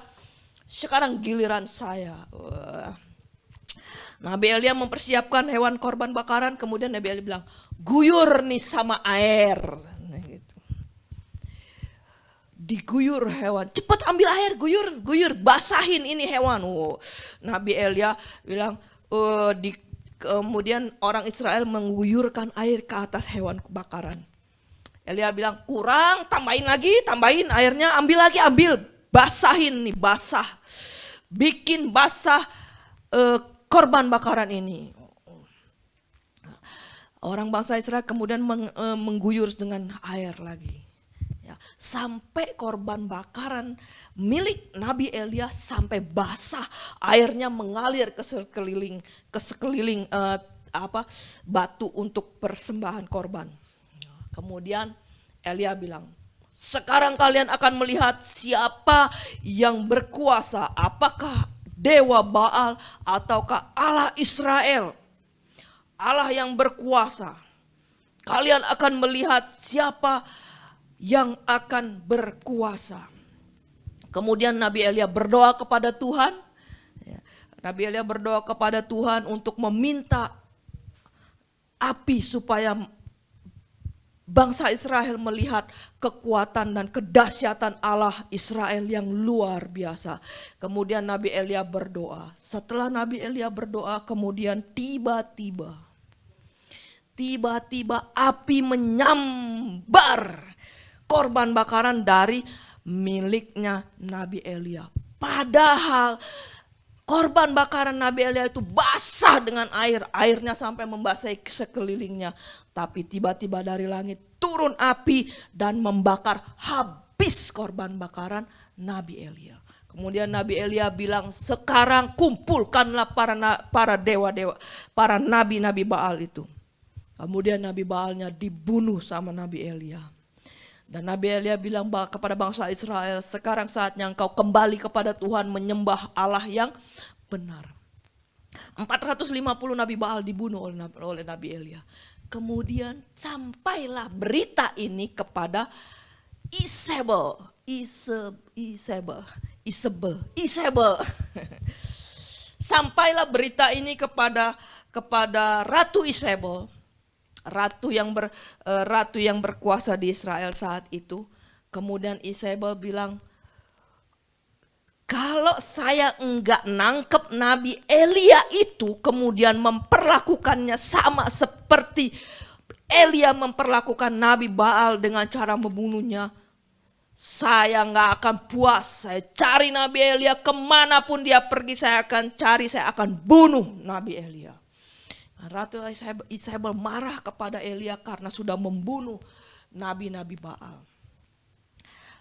Sekarang giliran saya. Wah. Nabi Elia mempersiapkan hewan korban bakaran, kemudian Nabi Elia bilang, guyur nih sama air. Nah, gitu. Diguyur hewan, cepat ambil air, guyur, basahin ini hewan. Oh, Nabi Elia bilang, kemudian orang Israel mengguyurkan air ke atas hewan bakaran. Elia bilang, kurang, tambahin airnya, ambil lagi, basahin nih, basah. Bikin basah korban bakaran ini. Orang bangsa Israel kemudian mengguyur dengan air lagi. Ya, sampai korban bakaran milik Nabi Elia sampai basah, airnya mengalir ke sekeliling batu untuk persembahan korban. Kemudian Elia bilang, sekarang kalian akan melihat siapa yang berkuasa, apakah Dewa Baal ataukah Allah Israel. Allah yang berkuasa. Kalian akan melihat siapa yang akan berkuasa. Kemudian Nabi Elia berdoa kepada Tuhan. Nabi Elia berdoa kepada Tuhan untuk meminta api supaya bangsa Israel melihat kekuatan dan kedahsyatan Allah Israel yang luar biasa. Kemudian Nabi Elia berdoa. Setelah Nabi Elia berdoa, kemudian tiba-tiba api menyambar korban bakaran dari miliknya Nabi Elia. Padahal korban bakaran Nabi Elia itu basah dengan air. Airnya sampai membasahi sekelilingnya. Tapi tiba-tiba dari langit turun api dan membakar habis korban bakaran Nabi Elia. Kemudian Nabi Elia bilang, sekarang kumpulkanlah para dewa-dewa, para nabi-nabi Baal itu. Kemudian Nabi Baalnya dibunuh sama Nabi Elia. Dan Nabi Elia bilang kepada bangsa Israel, sekarang saatnya engkau kembali kepada Tuhan, menyembah Allah yang benar. 450 Nabi Baal dibunuh oleh Nabi Elia. Kemudian sampailah berita ini kepada Isabel. Sampailah berita ini kepada Ratu Isabel, ratu yang berkuasa di Israel saat itu. Kemudian Isabel bilang, kalau saya enggak nangkep Nabi Elia itu, kemudian memperlakukannya sama seperti Elia memperlakukan Nabi Baal dengan cara membunuhnya, saya nggak akan puas. Saya cari Nabi Elia kemanapun dia pergi, saya akan bunuh Nabi Elia. Ratu Isabel marah kepada Elia karena sudah membunuh nabi-nabi Baal.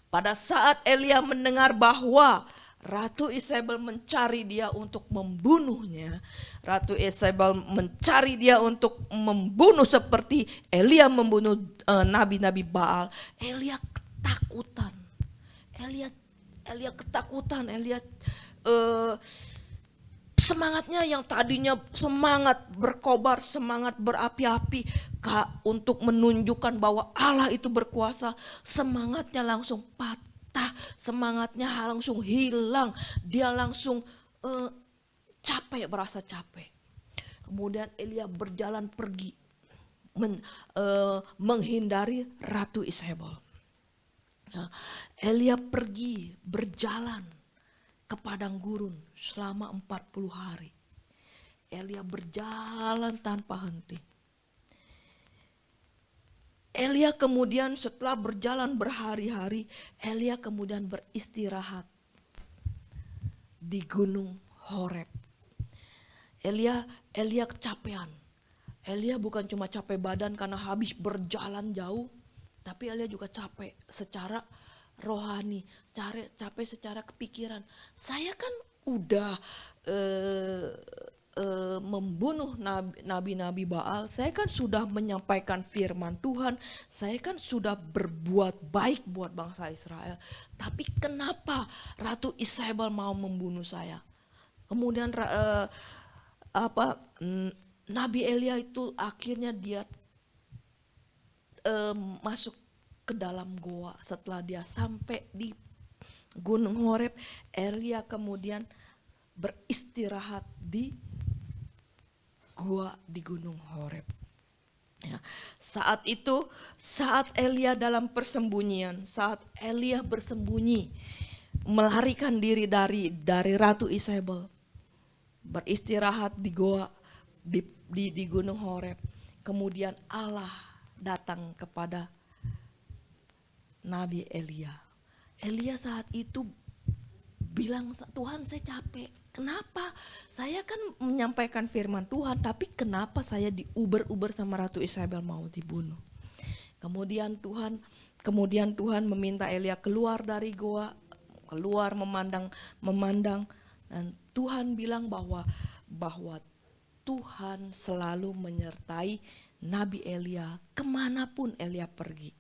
Pada saat Elia mendengar bahwa Ratu Isabel mencari dia untuk membunuhnya, Ratu Isabel mencari dia untuk membunuh seperti Elia membunuh nabi-nabi Baal, Elia ketakutan. Elia ketakutan. Semangatnya yang tadinya semangat berkobar, semangat berapi-api untuk menunjukkan bahwa Allah itu berkuasa, semangatnya langsung patah, semangatnya langsung hilang, dia langsung berasa capek. Kemudian Elia berjalan pergi menghindari Ratu Isabel. Elia pergi berjalan ke padang gurun selama 40 hari. Elia berjalan tanpa henti. Elia kemudian setelah berjalan berhari-hari, Elia kemudian beristirahat di gunung Horeb. Elia kecapean. Elia bukan cuma capek badan karena habis berjalan jauh, tapi Elia juga capek secara rohani, capek secara kepikiran. Saya kan udah membunuh nabi-nabi Baal, saya kan sudah menyampaikan firman Tuhan, saya kan sudah berbuat baik buat bangsa Israel. Tapi kenapa Ratu Isabel mau membunuh saya? Kemudian Nabi Elia itu akhirnya dia masuk ke dalam goa. Setelah dia sampai di Gunung Horeb, Elia kemudian beristirahat di gua di Gunung Horeb. Ya, saat itu, saat Elia dalam persembunyian, saat Elia bersembunyi, melarikan diri dari Ratu Isabel, beristirahat di goa di Gunung Horeb. Kemudian Allah datang kepada Nabi Elia. Elia saat itu bilang, Tuhan saya capek. Kenapa? Saya kan menyampaikan firman Tuhan, tapi kenapa saya diuber-uber sama Ratu Isabel mau dibunuh? Kemudian Tuhan meminta Elia keluar dari goa, keluar memandang, dan Tuhan bilang bahwa Tuhan selalu menyertai Nabi Elia kemanapun Elia pergi.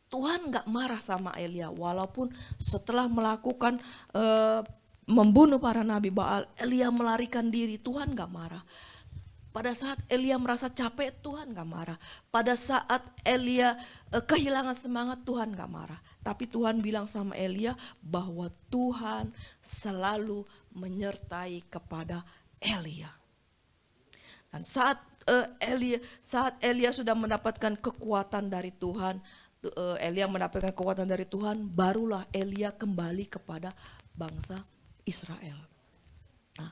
Tuhan gak marah sama Elia, walaupun setelah melakukan membunuh para nabi Baal, Elia melarikan diri, Tuhan gak marah. Pada saat Elia merasa capek, Tuhan gak marah. Pada saat Elia kehilangan semangat, Tuhan gak marah. Tapi Tuhan bilang sama Elia bahwa Tuhan selalu menyertai kepada Elia. Dan saat Elia sudah mendapatkan kekuatan dari Tuhan, barulah Elia kembali kepada bangsa Israel. Nah,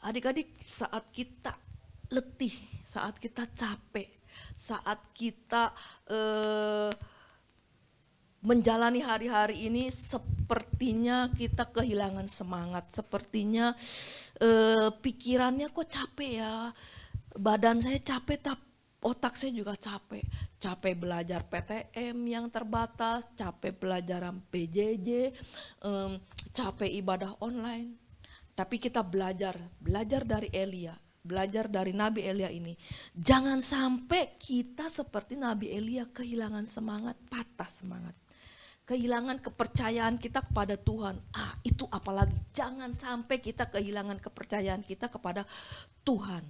adik-adik, saat kita letih, saat kita capek, saat kita menjalani hari-hari ini, sepertinya kita kehilangan semangat, sepertinya pikirannya kok capek ya, badan saya capek, otak saya juga capek belajar PTM yang terbatas, capek pelajaran PJJ, capek ibadah online. Tapi kita belajar dari Elia, belajar dari Nabi Elia ini. Jangan sampai kita seperti Nabi Elia kehilangan semangat, patah semangat. Kehilangan kepercayaan kita kepada Tuhan. Itu apalagi, jangan sampai kita kehilangan kepercayaan kita kepada Tuhan.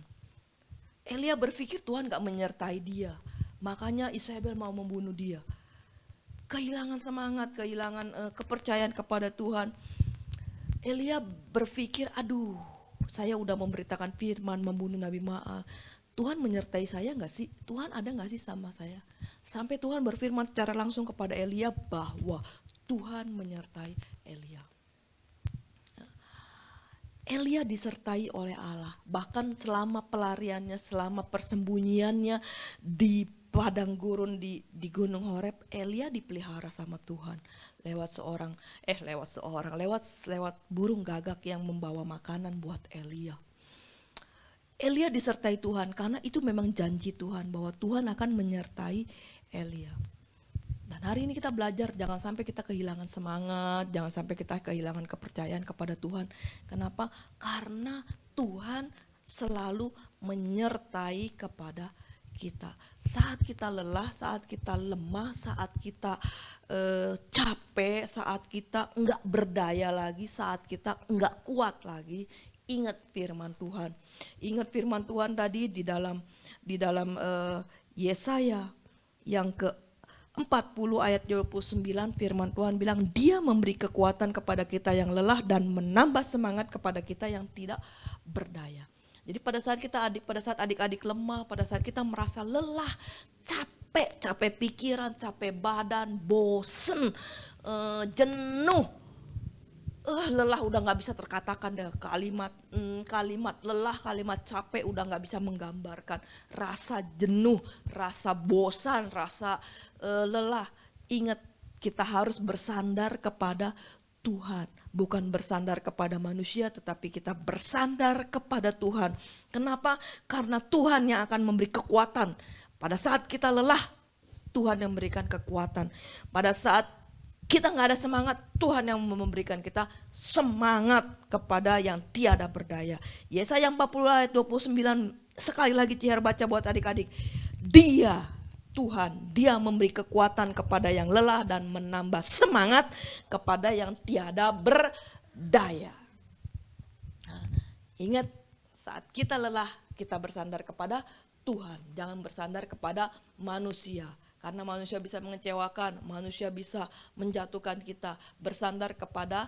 Elia berpikir Tuhan gak menyertai dia, makanya Isabel mau membunuh dia. kehilangan semangat, kehilangan kepercayaan kepada Tuhan. Elia berpikir, aduh, saya udah memberitakan firman, membunuh Nabi Baal. Tuhan menyertai saya nggak sih? Tuhan ada nggak sih sama saya? Sampai Tuhan berfirman secara langsung kepada Elia bahwa Tuhan menyertai Elia. Elia disertai oleh Allah, bahkan selama pelariannya, selama persembunyiannya di padang gurun di Gunung Horeb, Elia dipelihara sama Tuhan lewat burung gagak yang membawa makanan buat Elia. Elia disertai Tuhan karena itu memang janji Tuhan bahwa Tuhan akan menyertai Elia. Dan hari ini kita belajar jangan sampai kita kehilangan semangat, jangan sampai kita kehilangan kepercayaan kepada Tuhan. Kenapa? Karena Tuhan selalu menyertai kepada kita. Saat kita lelah, saat kita lemah, saat kita capek, saat kita enggak berdaya lagi, saat kita enggak kuat lagi, ingat firman Tuhan. Ingat firman Tuhan tadi di dalam Yesaya yang ke 40 ayat 29 firman Tuhan bilang Dia memberi kekuatan kepada kita yang lelah dan menambah semangat kepada kita yang tidak berdaya. Jadi pada saat adik-adik lemah, pada saat kita merasa lelah, capek pikiran, capek badan, bosen, jenuh, lelah udah nggak bisa terkatakan deh, kalimat lelah, kalimat capek udah nggak bisa menggambarkan rasa jenuh, rasa bosan, rasa lelah. Ingat, kita harus bersandar kepada Tuhan, bukan bersandar kepada manusia, tetapi kita bersandar kepada Tuhan. Kenapa? Karena Tuhan yang akan memberi kekuatan. Pada saat kita lelah, Tuhan yang memberikan kekuatan. Pada saat kita nggak ada semangat, Tuhan yang memberikan kita semangat kepada yang tiada berdaya. Yesaya 40 ayat 29, sekali lagi Ciher baca buat adik-adik. Dia, Tuhan, Dia memberi kekuatan kepada yang lelah dan menambah semangat kepada yang tiada berdaya. Nah, ingat, saat kita lelah, kita bersandar kepada Tuhan, jangan bersandar kepada manusia. Karena manusia bisa mengecewakan, manusia bisa menjatuhkan kita. Bersandar kepada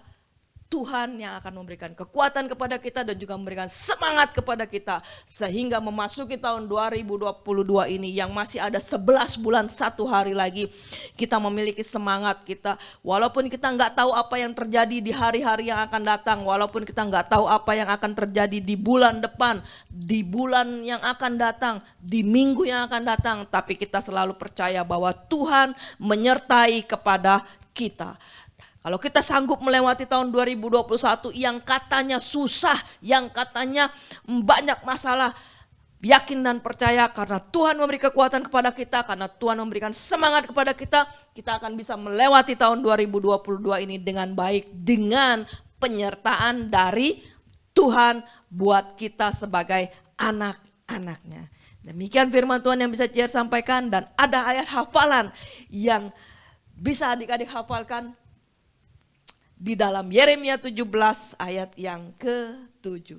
Tuhan yang akan memberikan kekuatan kepada kita dan juga memberikan semangat kepada kita. Sehingga memasuki tahun 2022 ini yang masih ada 11 bulan 1 hari lagi. Kita memiliki semangat kita. Walaupun kita nggak tahu apa yang terjadi di hari-hari yang akan datang. Walaupun kita nggak tahu apa yang akan terjadi di bulan depan. Di bulan yang akan datang. Di minggu yang akan datang. Tapi kita selalu percaya bahwa Tuhan menyertai kepada kita. Kalau kita sanggup melewati tahun 2021 yang katanya susah, yang katanya banyak masalah, yakin dan percaya karena Tuhan memberi kekuatan kepada kita, karena Tuhan memberikan semangat kepada kita, kita akan bisa melewati tahun 2022 ini dengan baik, dengan penyertaan dari Tuhan buat kita sebagai anak-anaknya. Demikian firman Tuhan yang bisa Ciher sampaikan, dan ada ayat hafalan yang bisa adik-adik hafalkan di dalam Yeremia 17 ayat yang ke-7.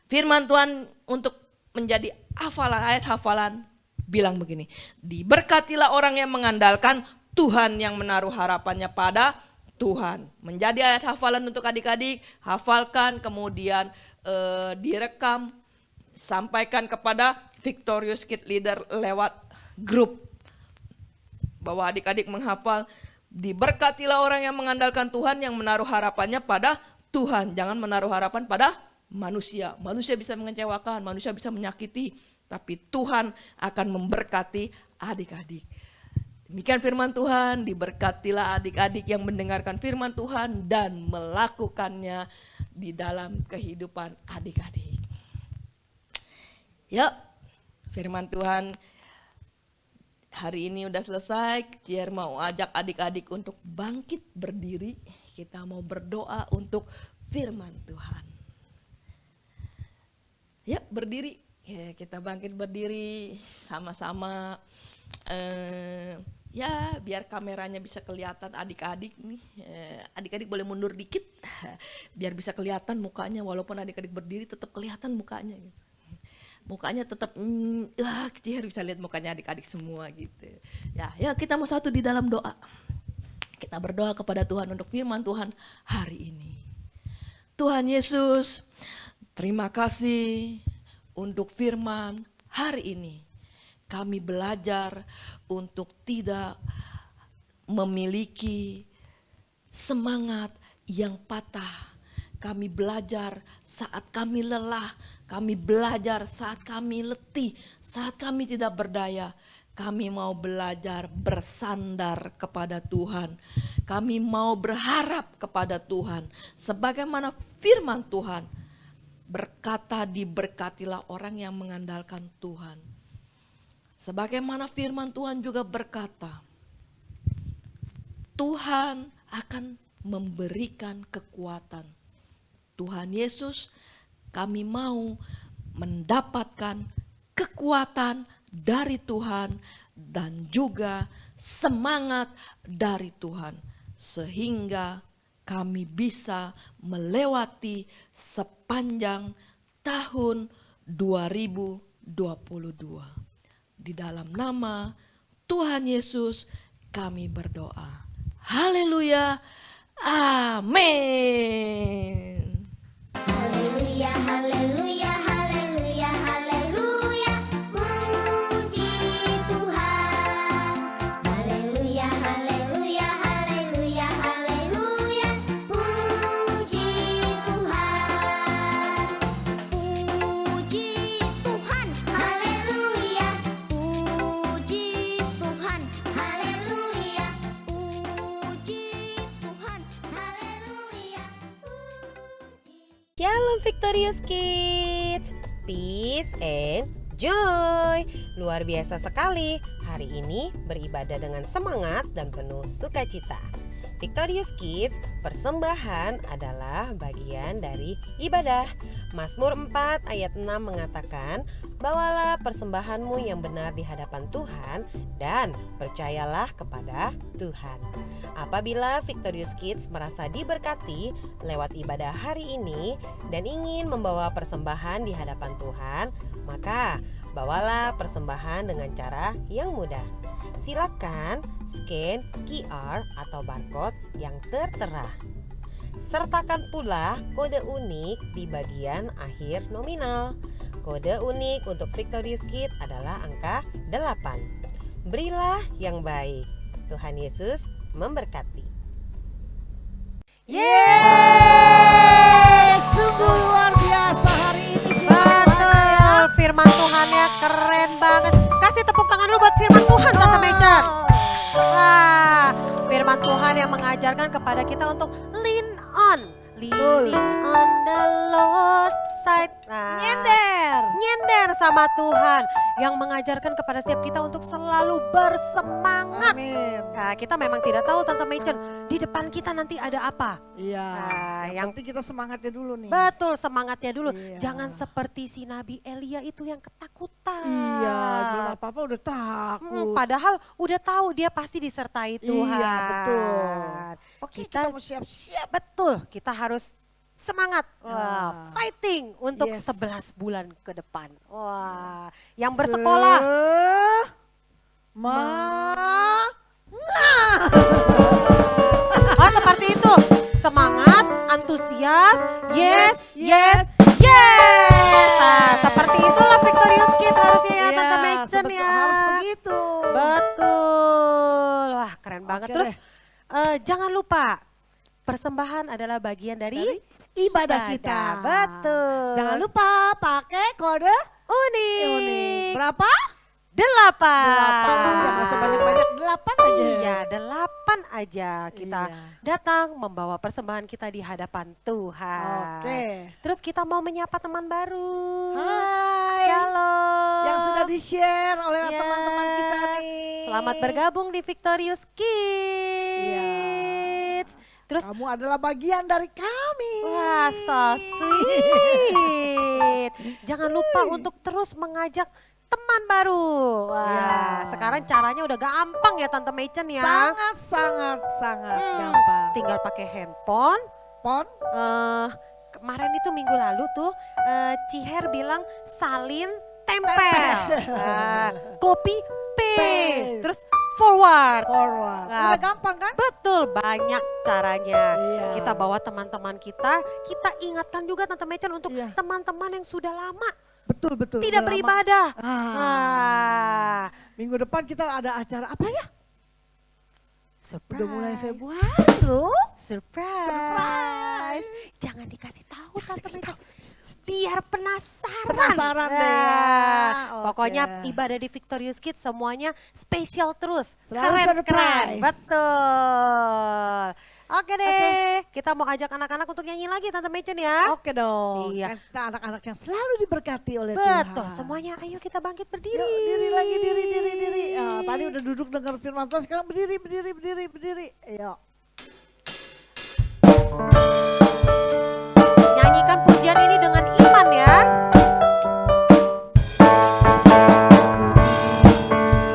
Firman Tuhan untuk menjadi ayat hafalan bilang begini. Diberkatilah orang yang mengandalkan Tuhan, yang menaruh harapannya pada Tuhan. Menjadi ayat hafalan untuk adik-adik, hafalkan, kemudian direkam, sampaikan kepada Victorious Kid Leader lewat grup. Bahwa adik-adik menghafal, diberkatilah orang yang mengandalkan Tuhan, yang menaruh harapannya pada Tuhan. Jangan menaruh harapan pada manusia. Manusia bisa mengecewakan, manusia bisa menyakiti, tapi Tuhan akan memberkati adik-adik. Demikian firman Tuhan, diberkatilah adik-adik yang mendengarkan firman Tuhan dan melakukannya di dalam kehidupan adik-adik. Ya, firman Tuhan hari ini udah selesai. Ciher mau ajak adik-adik untuk bangkit berdiri. Kita mau berdoa untuk firman Tuhan. Ya, berdiri. Ya, kita bangkit berdiri sama-sama. Ya, biar kameranya bisa kelihatan adik-adik nih. Adik-adik boleh mundur dikit. Biar bisa kelihatan mukanya, walaupun adik-adik berdiri tetap kelihatan mukanya gitu. Mukanya tetap, Ciher bisa lihat mukanya adik-adik semua gitu. Ya, kita mau satu di dalam doa. Kita berdoa kepada Tuhan untuk firman Tuhan hari ini. Tuhan Yesus, terima kasih untuk firman hari ini. Kami belajar untuk tidak memiliki semangat yang patah. Kami belajar saat kami lelah, kami belajar saat kami letih, saat kami tidak berdaya. Kami mau belajar bersandar kepada Tuhan. Kami mau berharap kepada Tuhan. Sebagaimana firman Tuhan berkata, diberkatilah orang yang mengandalkan Tuhan. Sebagaimana firman Tuhan juga berkata, Tuhan akan memberikan kekuatan. Tuhan Yesus, kami mau mendapatkan kekuatan dari Tuhan dan juga semangat dari Tuhan, sehingga kami bisa melewati sepanjang tahun 2022. Di dalam nama Tuhan Yesus kami berdoa. Haleluya. Amin. Haleluya, haleluya, haleluya, haleluya. Puji Tuhan. Haleluya, haleluya, haleluya, haleluya. Puji Tuhan. Puji Tuhan. Haleluya. Puji Tuhan. Haleluya. Puji Tuhan. Haleluya. Shalom Victorious Kids, peace and joy. Luar biasa sekali, hari ini beribadah dengan semangat dan penuh sukacita. Victorious Kids, persembahan adalah bagian dari ibadah. Mazmur 4 ayat 6 mengatakan, bawalah persembahanmu yang benar di hadapan Tuhan dan percayalah kepada Tuhan. Apabila Victorious Kids merasa diberkati lewat ibadah hari ini dan ingin membawa persembahan di hadapan Tuhan, maka bawalah persembahan dengan cara yang mudah. Silakan scan QR atau barcode yang tertera. Sertakan pula kode unik di bagian akhir nominal. Kode unik untuk Victorious Kids adalah angka 8. Berilah yang baik. Tuhan Yesus memberkati. Yeay, sungguh luar biasa hari ini. Betul, firman Tuhannya keren banget. Kasih tepuk tangan dulu buat firman Tuhan, Tante Mecan. Wah, firman Tuhan yang mengajarkan kepada kita untuk leaning on the Lord side. Nah, nyender sama Tuhan yang mengajarkan kepada setiap kita untuk selalu bersemangat. Amin. Nah, kita memang tidak tahu Tante Mecan di depan kita nanti ada apa. Iya. Nah, yang penting kita semangatnya dulu nih. Betul, semangatnya dulu. Iya. Jangan seperti si Nabi Elia itu yang ketakutan. Iya, belum apa-apa udah takut. Padahal udah tahu dia pasti disertai Tuhan. Iya, betul. Oke, kita Kita mau siap-siap. betul, kita harus semangat. Ah. Fighting untuk Yes. 11 bulan ke depan. Wah, yang bersekolah. Oh, seperti itu. Semangat, antusias, yes, yes, yes. Nah, seperti itulah Victorious Kids harusnya ya, Tante Mecan ya. Harus begitu. Betul. Wah, keren banget. Oke Terus deh. jangan lupa persembahan adalah bagian dari Ibadah kita. Betul. Jangan lupa pakai kode unik. Berapa? 8. 8 aja, nggak usah banyak-banyak, 8 aja. Iya, 8 aja kita Iya. datang membawa persembahan kita di hadapan Tuhan. Oke. Terus kita mau menyapa teman baru. Hai. Shalom. Yang sudah di-share oleh Ya. teman-teman kita nih. Selamat bergabung di Victorious Kids. Iya. Terus Kamu adalah bagian dari kami. wah, so sweet. Jangan lupa untuk terus mengajak teman baru. Wah, Ya. sekarang caranya udah gampang ya Tante Mecan ya. Sangat gampang. Tinggal pakai handphone. Pon, Kemarin itu minggu lalu tuh Ciher bilang salin tempel. Copy paste. Paste. Terus forward. forward. Nah, Udah gampang kan? Betul. Betul, banyak caranya. Iya. Kita bawa teman-teman kita ingatkan juga Tante Mechan untuk Iya. teman-teman yang sudah lama Betul, betul. tidak udah lama. beribadah. Minggu depan kita ada acara apa ya? Surprise. Udah mulai Februari loh. Surprise. Jangan dikasih tahu Tante Mechan. Biar penasaran. Penasaran deh ya. Oke. Pokoknya ibadah di Victorious Kids semuanya spesial terus. Selalu Keren-keren. surprise. Betul. Oke deh, kita mau ajak anak-anak untuk nyanyi lagi Tante Mechan ya. Oke dong. Iya. Kan kita anak-anak yang selalu diberkati oleh Betul, Tuhan. semuanya ayo kita bangkit berdiri. Yuk, diri lagi, diri. Tadi udah duduk dengar firman Tuhan, sekarang berdiri. Ayo. Nyanyikan pujian ini dengan iman ya.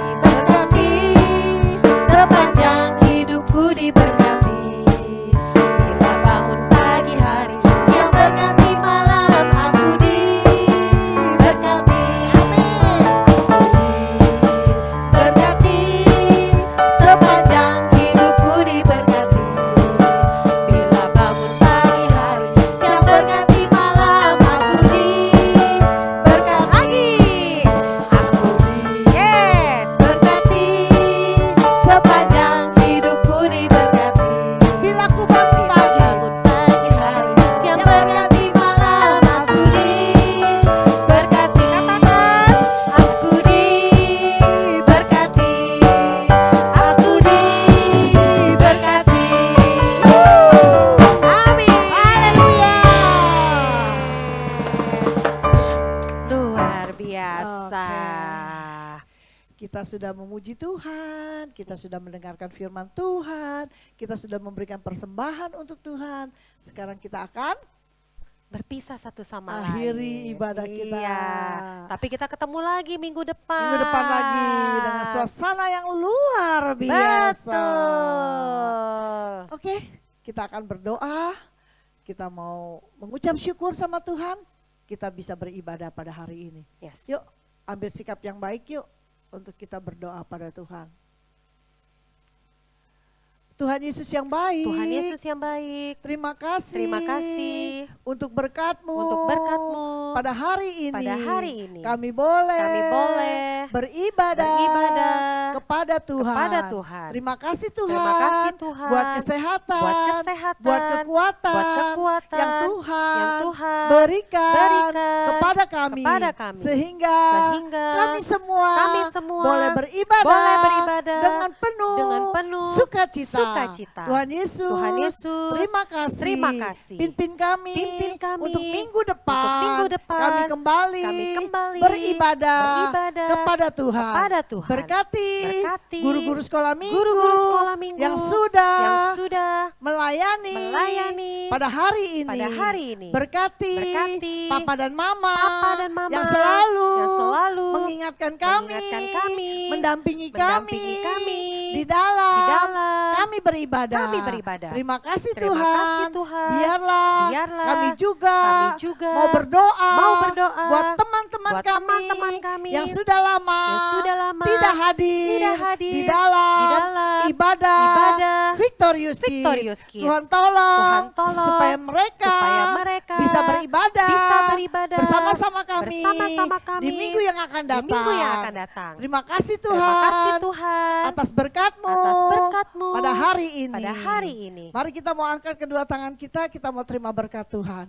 Diberkati, sepanjang hidupku diberkati. Bila bangun pagi hari, siang berganti malam, aku diberkati. Amin. Diberkati, sepanjang hidupku diberkati. Bila bangun pagi hari, siang berganti malam, aku diberkati. Aku Yes. berkati, sepanjang hidupku diberkati. Bila ku bangun pagi hari, siang berganti malam, aku diberkati. Katakan, aku diberkati, aku diberkati. Amin. Haleluya. Luar biasa. Kita sudah memuji Tuhan, kita sudah mendengarkan firman Tuhan, kita sudah memberikan persembahan untuk Tuhan. Sekarang kita akan Berpisah satu sama akhiri lain. ibadah kita. Iya. Tapi kita ketemu lagi minggu depan. Minggu depan lagi dengan suasana yang luar biasa. Betul. Oke, kita akan berdoa. Kita mau mengucap syukur sama Tuhan. Kita bisa beribadah pada hari ini. Yes. Yuk, ambil sikap yang baik yuk untuk kita berdoa pada Tuhan. Tuhan Yesus yang baik. Tuhan Yesus yang baik. Terima kasih. Terima kasih untuk berkat-Mu. untuk berkat-Mu. Pada hari ini. Pada hari ini. Kami boleh. Beribadah. Kepada Tuhan. Kepada Tuhan. Terima kasih Tuhan. Terima kasih Tuhan. Buat kesehatan. Buat kesehatan. Buat kekuatan. Buat kekuatan. Yang Tuhan. berikan kepada kami. Sehingga kami semua. Boleh beribadah. Dengan penuh. Sukacita. Tuhan Yesus. Terima kasih. Pimpin kami. Untuk minggu depan. Kami kembali. Beribadah. Kepada Tuhan. Berkati. Guru-guru sekolah minggu. Yang sudah. Melayani. Pada hari ini. Berkati. Papa dan Mama. Yang selalu. Mengingatkan kami. Mendampingi kami. Di dalam. Kami beribadah. Terima kasih Tuhan. Biarlah kami juga mau berdoa buat teman-teman kami yang sudah lama tidak hadir di dalam ibadah Victorious Kids. Tuhan tolong supaya mereka bisa beribadah bersama-sama kami di minggu yang akan datang. Terima kasih Tuhan atas berkat-Mu pada hari ini. Mari kita mau angkat kedua tangan kita mau terima berkat Tuhan.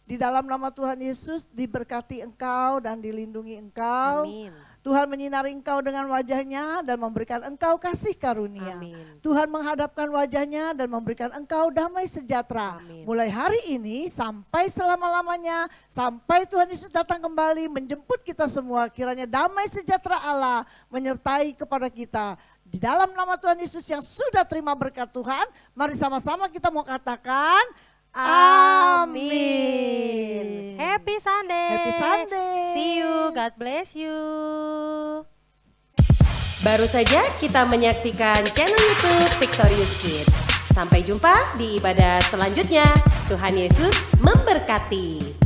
Di dalam nama Tuhan Yesus diberkati engkau dan dilindungi engkau. Amin. Tuhan menyinari engkau dengan wajahnya dan memberikan engkau kasih karunia. Amin. Tuhan menghadapkan wajahnya dan memberikan engkau damai sejahtera. Amin. Mulai hari ini sampai selama-lamanya, sampai Tuhan Yesus datang kembali menjemput kita semua. Kiranya damai sejahtera Allah menyertai kepada kita. Di dalam nama Tuhan Yesus yang sudah terima berkat Tuhan, mari sama-sama kita mau katakan, amin. Happy Sunday. Happy Sunday. See you. God bless you. Baru saja kita menyaksikan channel YouTube Victorious Kids. Sampai jumpa di ibadah selanjutnya. Tuhan Yesus memberkati.